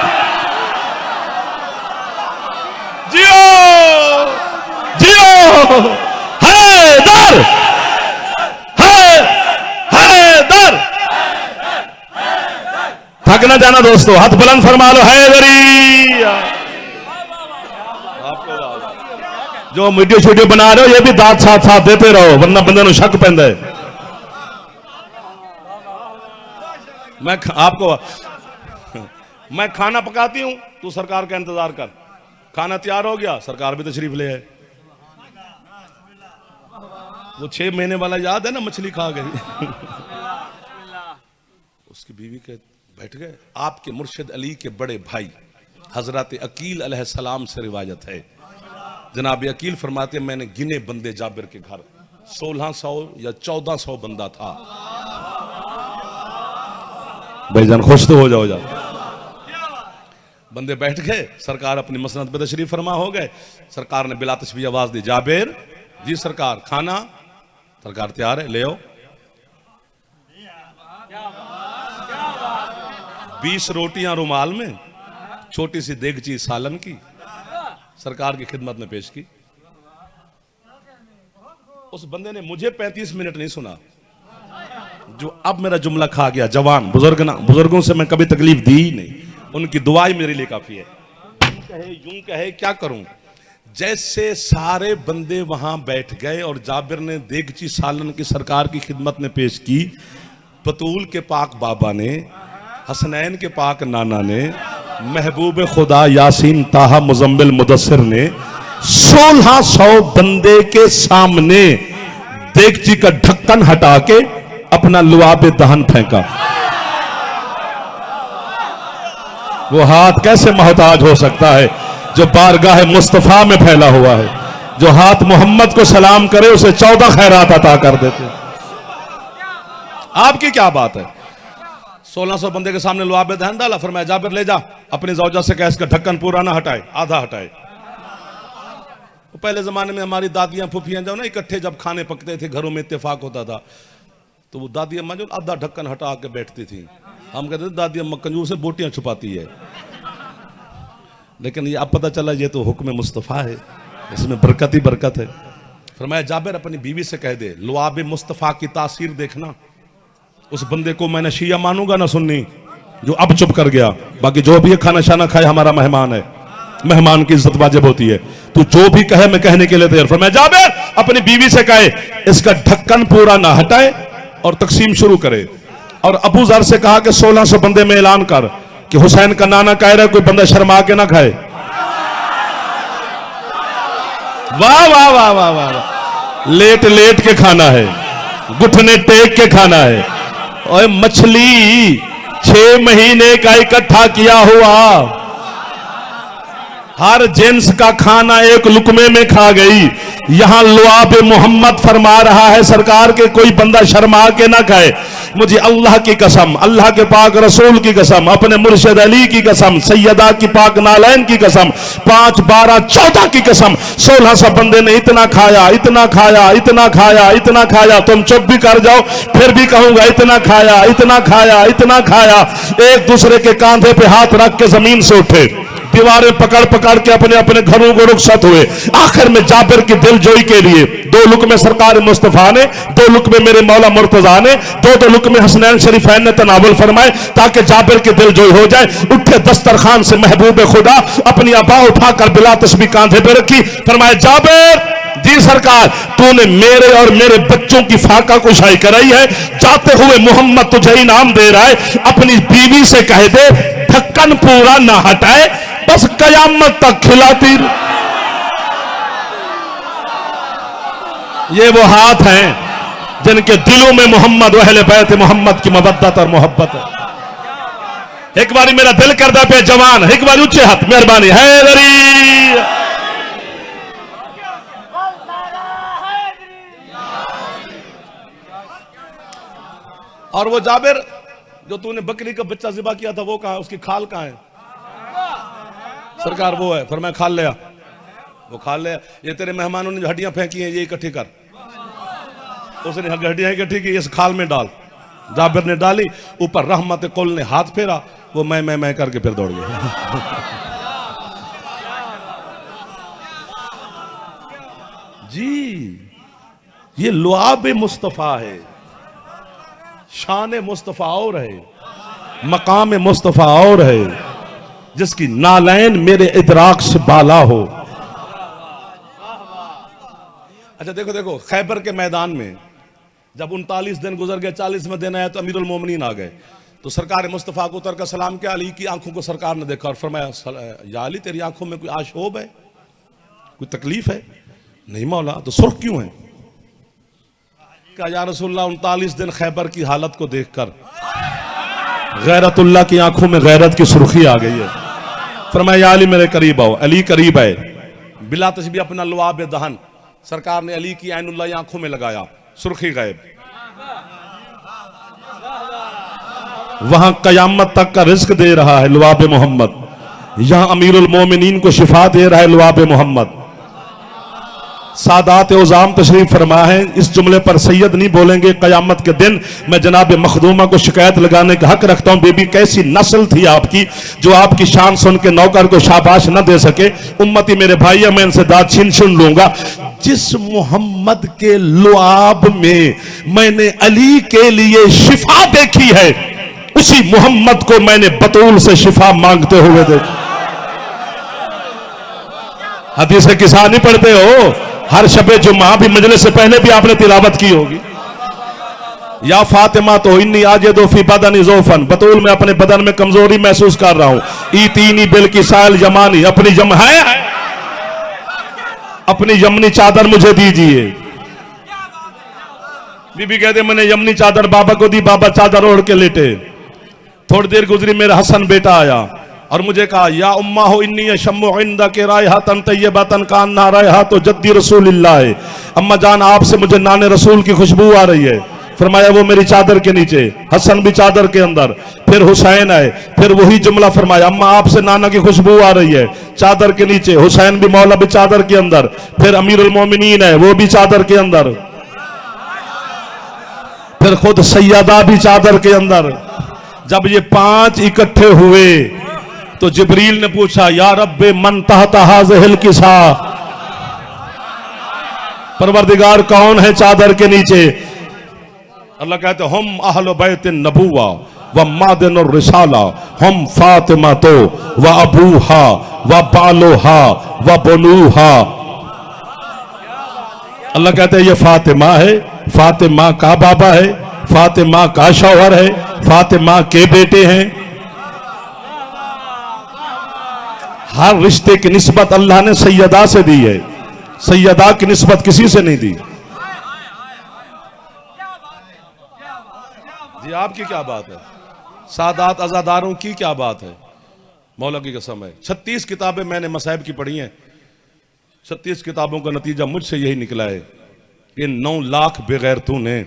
जियो जियो हैदर हैदर। थक ना जाना दोस्तों, हाथ बुलंद फरमा लो हैदरी। आपको जो वीडियो शीडियो बना रहे हो ये भी दांत साथ साथ देते रहो, वरना बंदे को शक पैंदा है। मैं आपको मैं खाना पकाती हूं, तू सरकार का इंतजार कर, खाना तैयार हो गया, सरकार भी तशरीफ ले आए। वो 6 महीने वाला याद है ना, मछली खा गई। उसकी बीवी के बैठ गए। आपके मुर्शिद अली के बड़े भाई हजरत अकील अलैहिस्सलाम से रिवायत है, जनाब अकील फरमाते मैंने गिने बंदे जाबिर के घर 1600 या 1400 बंदा था। भाईजान खुश तो हो जाओ जा। बंदे बैठ गए, सरकार अपनी मसनद पे तशरीफ फरमा हो गए। सरकार ने बिला तस्बीह आवाज दी जाबिर जी सरकार खाना, सरकार तैयार है ले आओ। 20 रोटियां रुमाल में, छोटी सी देगची सालन की, सरकार की खिदमत में पेश की। उस बंदे ने मुझे 35 मिनट नहीं सुना, जो अब मेरा जुमला खा गया, जवान बुजुर्गों से मैं कभी तकलीफ दी ही नहीं, उनकी दुआ ही मेरे लिए काफी है। यूं कहे क्या करूं। जैसे सारे बंदे वहां बैठ गए और जाबिर ने देगची सालन की सरकार की खिदमत में पेश की, बतूल के पाक बाबा ने, हसनैन के पाक नाना ने, महबूब खुदा यासीन ताहा मुजम्मिल मुदस्सिर ने 1600 बंदे के सामने देगची का ढक्कन हटा के अपना लुआब दहन फेंका। वो हाथ कैसे मोहताज हो सकता है जो बारगाह मुस्तफा में फैला हुआ है। जो हाथ मोहम्मद को सलाम करे उसे 14 खैरात अता कर देते। आपकी क्या बात है। 1600 बंदे के सामने लुआब दहन डाला, फरमाया जाबिर ले जा अपनी जौजा से कह इसका ढक्कन पूरा ना हटाए, आधा हटाए। पहले जमाने में हमारी दादियां फूफियां जो ना इकट्ठे जब खाने पकते थे, घरों में इत्तेफाक होता था, तो वो दादी अम्मा जो आधा ढक्कन हटा के बैठती थी। हम कहते थे दादी अम्मा कंजूस से बोटियां छुपाती है, लेकिन ये अब पता चला ये तो हुक्म मुस्तफ़ा है, इसमें बरकत ही बरकत है। फरमाया जाबिर अपनी बीवी से कह दे लुआब मुस्तफ़ा की तासीर देखना। उस बंदे को मैंने शिया मानूंगा ना सुन्नी, जो अब चुप कर गया। बाकी जो भी खाना शाना खाए हमारा मेहमान है, मेहमान की इज्जत वाजिब होती है। तू जो भी कहे मैं कहने के लिए तैयार। फरमाया जाबिर अपनी बीवी से कहे इसका ढक्कन पूरा ना हटाए और तकसीम शुरू करे। और अबू जर से कहा कि 1600 बंदे में ऐलान कर कि हुसैन का नाना कह रहा है कोई बंदा शर्मा के ना खाए। वाह वाह वाह वाह वाह। लेट लेट के खाना है, घुटने टेक के खाना है। और मछली 6 महीने का इकट्ठा किया हुआ, हर जिन्स का खाना एक लुकमे में खा गई। यहां लुआब मोहम्मद फरमा रहा है सरकार के कोई बंदा शर्मा के ना खाए। मुझे अल्लाह की कसम, अल्लाह के पाक रसूल की कसम, अपने मुर्शिद अली की कसम, सैयदा की पाक नालैन की कसम, 5, 12, 14 की कसम, 1600 बंदे ने इतना खाया, इतना खाया, इतना खाया, इतना खाया। तुम चुप भी कर जाओ फिर भी कहूंगा इतना खाया, इतना खाया, इतना खाया। एक दूसरे के कांधे पे हाथ रख के जमीन से उठे, दीवारें पकड़ पकड़ के अपने अपने घरों को रुखसत हुए। आखिर में जाबिर की दिलजोई के लिए 2 लुक में सरकार मुस्तफा ने, 2 लुक में मेरे मौला मुर्तजा ने, 2 लुक में हसनैन शरीफैन ने तनावुल फरमाए ताकि जाबिर की दिलजोई हो जाए। उठे दस्तरखान से महबूब खुदा, अपनी अबा उठाकर बिला तस्बीह कांधे पे रखी। फरमाया जाबिर जी सरकार तूने मेरे और मेरे बच्चों की फाका कुशाई कराई है, जाते हुए मोहम्मद तुझे इनाम दे रहा है। अपनी बीवी से कह दे ढक्कन पूरा ना हटाए, बस कयामत तक खिलाती। ये वो हाथ हैं जिनके दिलों में मोहम्मद अहले बैत मोहम्मद की मवद्दत और मोहब्बत है। एक बारी मेरा दिल करदा पे जवान, एक बारी ऊंचे हाथ, मेहरबानी हैदरी। और वो जाबिर जो तूने बकरी का बच्चा ज़िबा किया था वो कहां है, उसकी खाल कहां है? सरकार वो है। फिर मैं खाल लिया, वो खाल लिया। ये तेरे मेहमानों ने जो हड्डियां फेंकी हैं ये इकट्ठी कर। उसने हड्डियां इकट्ठी की, इस खाल में डाल। जाबिर ने डाली, ऊपर रहमत कुल ने हाथ फेरा, वो मैं करके फिर दौड़ गया। जी ये लुआब मुस्तफा है, शान मुस्तफा और है, मकाम मुस्तफा और है, जिसकी नालैन मेरे इदराक से बाला हो। अच्छा देखो देखो, खैबर के मैदान में जब 39 दिन गुजर गए, 40वें दिन आया तो अमीरुल मोमिनीन आ गए। तो सरकार मुस्तफा को उतर कर सलाम किया। अली की आंखों को सरकार ने देखा और फरमाया या अली तेरी आंखों में कोई आशोब है, कोई तकलीफ है? नहीं मौला। तो सुर्ख क्यों है? क्या या रसूलल्लाह 39 दिन खैबर की हालत को देखकर गैरतुल्लाह की आंखों में गैरत की सुर्खी आ गई है। फरमाया या अली मेरे करीब आओ। अली करीब आए, बिला तशबीह अपना लुआब दहन सरकार ने अली की ऐनुल्लाह आंखों में लगाया, सुर्खी गायब। वहां कयामत तक का रिज्क दे रहा है लुआब मोहम्मद, यहां अमीरुल मोमिनीन को शिफा दे रहा है लुआब मोहम्मद। सादात उज़ाम तशरीफ फरमा है। इस जुमले पर सैयद नहीं बोलेंगे। क़यामत के दिन मैं जनाब मखदूमा को शिकायत लगाने का हक रखता हूं। बेबी कैसी नस्ल थी आपकी जो आपकी शान सुन के नौकर को शाबाश न दे सके। उम्मती मेरे भाई, मैं इनसे दाद छीन लूंगा। जिस मोहम्मद के लुआब में मैंने अली के लिए शिफा देखी है, उसी मोहम्मद को मैंने बतूल से शिफा मांगते हुए देखा। हदीस किसा नहीं पढ़ते हो? हर शबे जुम्मा भी मजलिस से पहले भी आपने तिलावत की होगी। या फातिमा तो इन्नी आजे दो फी बदन जोफन, बतूल में अपने बदन में कमजोरी महसूस कर रहा हूं। ई तीनी बिल की साल जमानी, अपनी जम है अपनी यमनी चादर मुझे दीजिए। बीबी कहते मैंने यमनी चादर बाबा को दी, बाबा चादर ओढ़ के लेटे। थोड़ी देर गुजरी, मेरा हसन बेटा आया और मुझे कहा या उम्मा हो इन्नी शम्मु इंदा के रायहातन तय्यबतन कान्ना रायहातु जद्दी रसूलिल्लाह है। अम्मा जान आपसे मुझे नाने रसूल की खुशबू आ रही है। फरमाया वो मेरी चादर के नीचे, हसन भी चादर के अंदर, फिर हुसैन आए, फिर वही जुमला फरमाया अम्मा आपसे नाना की खुशबू आ रही है, चादर के नीचे। हुसैन भी मौला भी चादर के अंदर, फिर अमीरुल मोमिनीन है वो भी चादर के अंदर, फिर खुद सैयदा भी चादर के अंदर। जब ये पांच इकट्ठे हुए तो जिब्रील ने पूछा या रब्बे मन तहत हाज़िहिल किसा, परवरदिगार कौन है चादर के नीचे? अल्लाह कहते हम अहल बैत नबुवा व मादन रिसाला, हम फातिमा तो व अबूहा व बालोहा व बनुहा। अल्लाह कहते हैं ये फातिमा है, फातिमा का बाबा है, फातिमा का शौहर है, फातिमा के बेटे हैं। हर रिश्ते की निस्बत अल्लाह ने सैयदा से दी है, सैयदा की निस्बत किसी से नहीं दी। जी आपकी क्या बात है? सादात अज़ादारों की क्या बात है? मौला की कसम है। 36 किताबें मैंने मसाइब की पढ़ी हैं। 36 किताबों का नतीजा मुझसे यही निकला है कि 9 लाख बेगैरतों ने,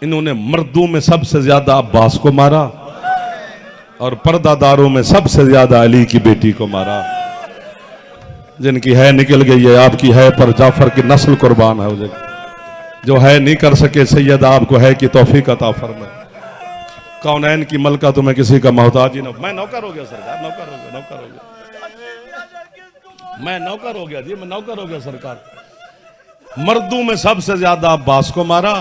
इन्होंने मर्दों में सबसे ज्यादा अब्बास को मारा और पर्दादारों में सबसे ज्यादा अली की बेटी को मारा। जिनकी है निकल गई है, आपकी है पर जाफर की नस्ल कुर्बान है। उसे जो है नहीं कर सके सैयद आपको है कि तौफीक अता फरमाए। कौनैन की मलका तो मैं किसी का मोहताज ही ना। मैं नौकर हो गया सरकार, नौकर हो गया, नौकर हो गया, मैं नौकर हो गया जी, मैं नौकर हो गया सरकार। मर्दों में सबसे ज्यादा अब्बास को मारा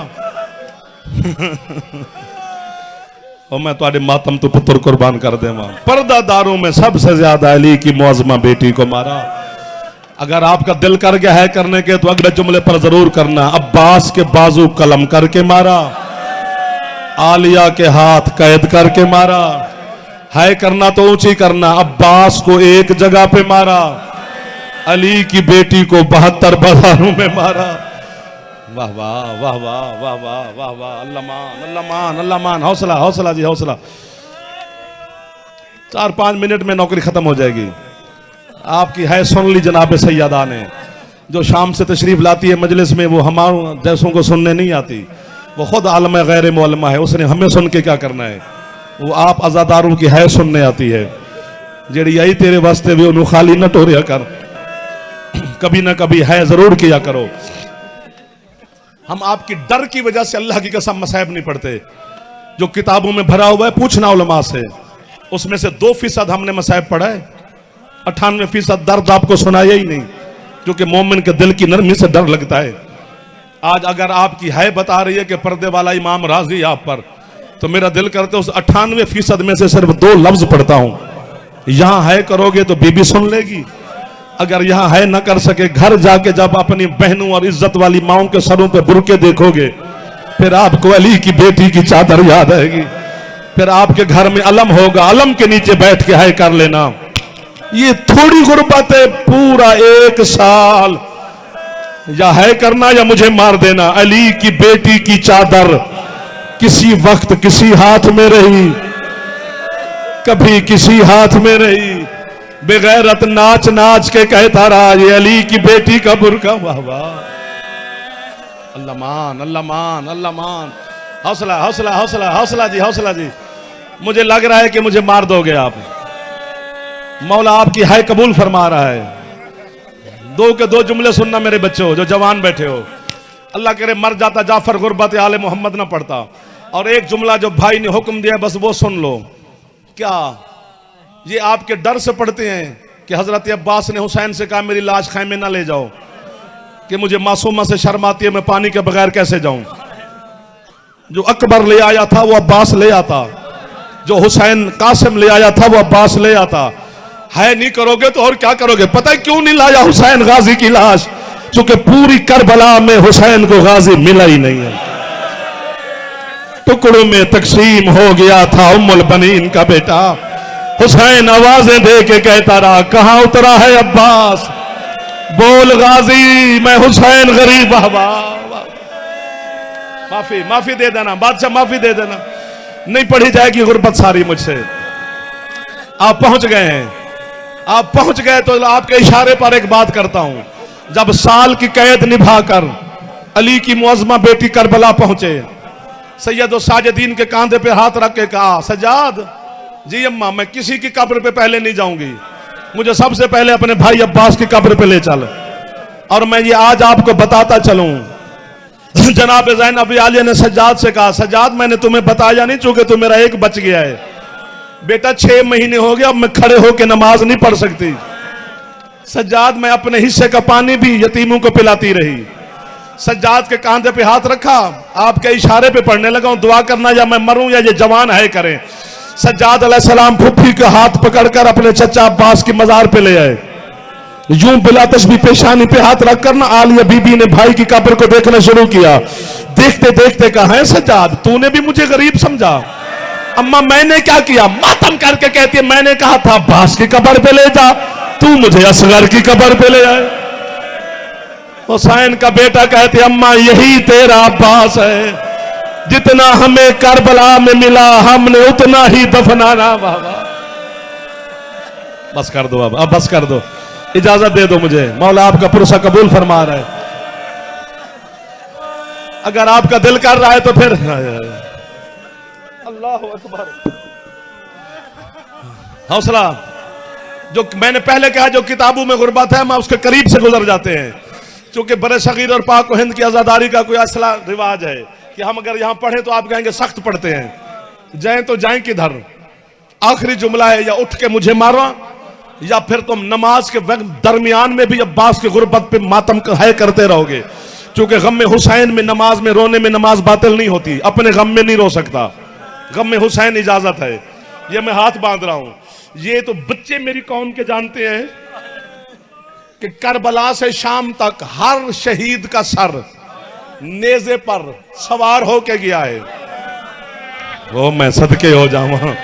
और मैं तुम्हारे मातम तो पुत्र कुर्बान कर देवा। पर्दादारों में सबसे ज्यादा अली की मुअज़्ज़मा बेटी को मारा। अगर आपका दिल कर गया है करने के तो अगले जुमले पर जरूर करना। अब्बास के बाजू कलम करके मारा, आलिया के हाथ कैद करके मारा। है करना तो ऊंची करना। अब्बास को एक जगह पे मारा, अली की बेटी को 72 बाजारों में मारा। वाह वाह वाह वाह वाह वाह वाह वाह, अल्लाह मान अल्लाह मान अल्लाह मान। हौसला हौसला जी हौसला। 4-5 मिनट में नौकरी खत्म हो जाएगी। आपकी है सुन ली जनाब सैयदा ने। जो शाम से तशरीफ लाती है मजलिस में वो हमारे जैसों को सुनने नहीं आती, वो खुद आलम गैर मौलमा है। उसने हमें सुन के क्या करना है? वो आप अज़ादारों की है सुनने आती है। जेड़ी आई तेरे वास्ते भी उन्होंने खाली न टोरिया कर, कभी ना कभी है जरूर किया करो। हम आपकी डर की वजह से अल्लाह की कसम मसाइब नहीं पढ़ते। जो किताबों में भरा हुआ है पूछना उलमा से, उसमें से 2% हमने मसाइब पढ़ा है। 98% दर्द आपको सुनाया ही नहीं, क्योंकि मोमिन के दिल की नरमी से डर लगता है। आज अगर आपकी है बता रही है कि पर्दे वाला इमाम राजी आप पर, तो मेरा दिल करते उस 98% में से सिर्फ 2 लफ्ज पढ़ता हूं। यहां है करोगे तो बीबी सुन लेगी, अगर यहां है न कर सके घर जाके जब अपनी बहनों और इज्जत वाली माओं के सरों पे बुरके देखोगे, फिर आपको अली की बेटी की चादर याद आएगी। फिर आपके घर में अलम होगा, अलम के नीचे बैठ के है कर लेना। ये थोड़ी गुर्बत है, पूरा 1 साल या है करना या मुझे मार देना। अली की बेटी की चादर किसी वक्त किसी हाथ में रही, कभी किसी हाथ में रही। बेगैरत नाच नाच के कहता रहा ये अली की बेटी का बुरका। वाह वाह, अल्लाह मान अल्लाह मान अल्लाह मान। हौसला हौसला हौसला हौसला जी हौसला जी। मुझे लग रहा है कि मुझे मार दोगे आप। मौला आपकी है कबूल फरमा रहा है। दो के दो जुमले सुनना मेरे बच्चों जो जवान बैठे हो। अल्लाह करे मर जाता जाफर गुरबत आले मोहम्मद ना पढ़ता। और एक जुमला जो भाई ने हुक्म दिया बस वो सुन लो। क्या ये आपके डर से पढ़ते हैं कि हजरत अब्बास ने हुसैन से कहा मेरी लाश खैमे ना ले जाओ, कि मुझे मासूमा से शर्म आती है, मैं पानी के बगैर कैसे जाऊं। जो अकबर ले आया था वो अब्बास ले आता, जो हुसैन कासिम ले आया था वो अब्बास ले आता। है नहीं करोगे तो और क्या करोगे। पता है क्यों नहीं लाया हुसैन गाजी की लाश? क्योंकि पूरी करबला में हुसैन को गाजी मिला ही नहीं है। टुकड़ों में तकसीम हो गया था उम्मुल बनीन का बेटा। हुसैन आवाजें दे के कहता रहा कहां उतरा है अब्बास, बोल गाजी मैं हुसैन गरीब। माफी माफी दे देना बादशाह, माफी दे देना, नहीं पढ़ी जाएगी गुर्बत सारी मुझसे। आप पहुंच गए हैं, आप पहुंच गए तो आपके इशारे पर एक बात करता हूं। जब साल की कैद निभाकर अली की मुअज़्ज़मा बेटी करबला पहुंचे, सैयद साजिदीन के कांधे पे हाथ रख के कहा सज्जाद जी अम्मा मैं किसी की कब्र पे पहले नहीं जाऊंगी, मुझे सबसे पहले अपने भाई अब्बास की कब्र पे ले चल। और मैं ये आज आपको बताता चलूं, जनाब ज़ैनब आलिया ने सज्जाद से कहा सज्जाद मैंने तुम्हें बताया नहीं चूंकि तू मेरा एक बच गया है बेटा, 6 महीने हो गया अब मैं खड़े होकर नमाज नहीं पढ़ सकती। सज्जाद मैं अपने हिस्से का पानी भी यतीमों को पिलाती रही। सज्जाद के कांधे पे हाथ रखा, आपके इशारे पे पढ़ने लगा हूं दुआ करना या मैं मरूं या ये जवान है करें। सज्जाद अलैहिस्सलाम फुफ्फी का हाथ पकड़कर अपने चचा अब्बास की मजार पे ले आए। यूं बिला तस्बीह पेशानी पे हाथ रखकर ना आलिया बीबी ने भाई की कब्र को देखना शुरू किया। देखते देखते कहा है सज्जाद तूने भी मुझे गरीब समझा? अम्मा मैंने क्या किया? मातम करके कहती है मैंने कहा था अब्बास की कब्र पे ले जा, तू मुझे असगर की कब्र पे ले आए। हुसैन का बेटा कहते अम्मा यही तेरा अब्बास है, जितना हमें करबला में मिला हमने उतना ही दफनाना। बाबा बस कर दो, अब बस कर दो, इजाजत दे दो मुझे, मौला आपका पुरसा कबूल फरमा रहा है। अगर आपका दिल कर रहा है तो फिर अल्लाह अकबर। हौसला, जो मैंने पहले कहा जो किताबों में गुर्बत है हम उसके करीब से गुजर जाते हैं, क्योंकि बड़े सगीर और पाक व हिंद की आजादारी का कोई असला रिवाज है कि हम अगर यहां पढ़े तो आप कहेंगे सख्त पढ़ते हैं, जाएं तो जाएं किधर। आखिरी जुमला है या उठ के मुझे मारो या फिर तुम नमाज के वक्त दरमियान में भी अब्बास की गुर्बत पे मातम है करते रहोगे, क्योंकि गम में हुसैन में नमाज में रोने में नमाज बातिल नहीं होती, अपने गम में नहीं रो सकता, गम में हुसैन इजाजत है। ये मैं हाथ बांध रहा हूं, ये तो बच्चे मेरी कौम के जानते हैं कि करबला से शाम तक हर शहीद का सर नेज़े पर सवार होके गया है। वो मैं सदके हो जाऊं,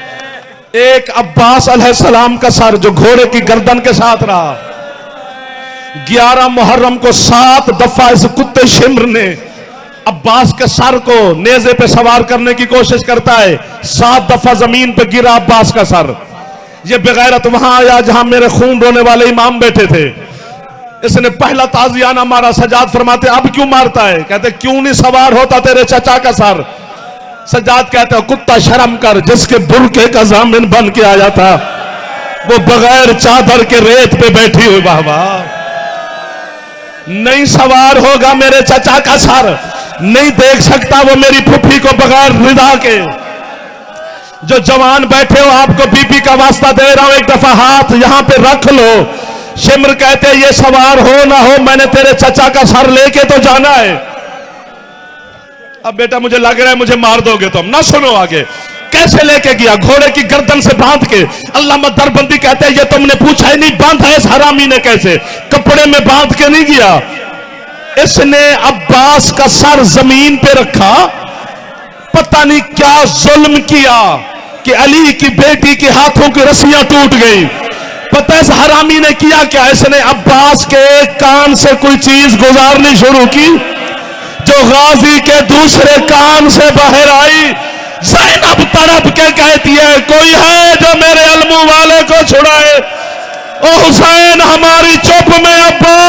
एक अब्बास अलैहिस्सलाम का सर जो घोड़े की गर्दन के साथ रहा, 11 मुहर्रम को 7 दफा इस कुत्ते शिम्र ने अब्बास के सर को नेज़े पे सवार करने की कोशिश करता है, 7 दफा जमीन पे गिरा अब्बास का सर। ये बेगैरत वहां आया जहां मेरे खून रोने वाले इमाम बैठे थे, इसने पहला ताजियाना मारा। सज्जाद फरमाते अब क्यों मारता है? कहते क्यों नहीं सवार होता तेरे चचा का सर? सज्जाद कहते हो कुत्ता शर्म कर, जिसके बुरके का जामिन बन के आया था वो बगैर चादर के रेत पे बैठी हुई, बाबा नहीं सवार होगा मेरे चचा का सर, नहीं देख सकता वो मेरी फुफी को बगैर रिदा के। जो जवान बैठे हो आपको बीबी का वास्ता दे रहा हूं, एक दफा हाथ यहां पे रख लो। शिम्र कहते ये सवार हो ना हो मैंने तेरे चचा का सर लेके तो जाना है। अब बेटा मुझे लग रहा है मुझे मार दोगे तुम, ना सुनो आगे। कैसे लेके गया? घोड़े की गर्दन से बांध के। अल्लामा दरबंदी कहते हैं ये तुमने पूछा ही नहीं, बांधा इस हरामी ने कैसे? कपड़े में बांध के नहीं गया, इसने अब्बास का सर जमीन पे रखा, पता नहीं क्या जुल्म किया कि अली की बेटी के हाथों की रस्सियां टूट गई। पता है इस हरामी ने किया क्या? इसने अब्बास के कान से कोई चीज गुजारनी शुरू की जो गाजी के दूसरे कान से बाहर आई। ज़ैनब तड़प के कहती है कोई है जो मेरे अलमू वाले को छुड़ाए? ओ हुसैन हमारी चुप में अब्बास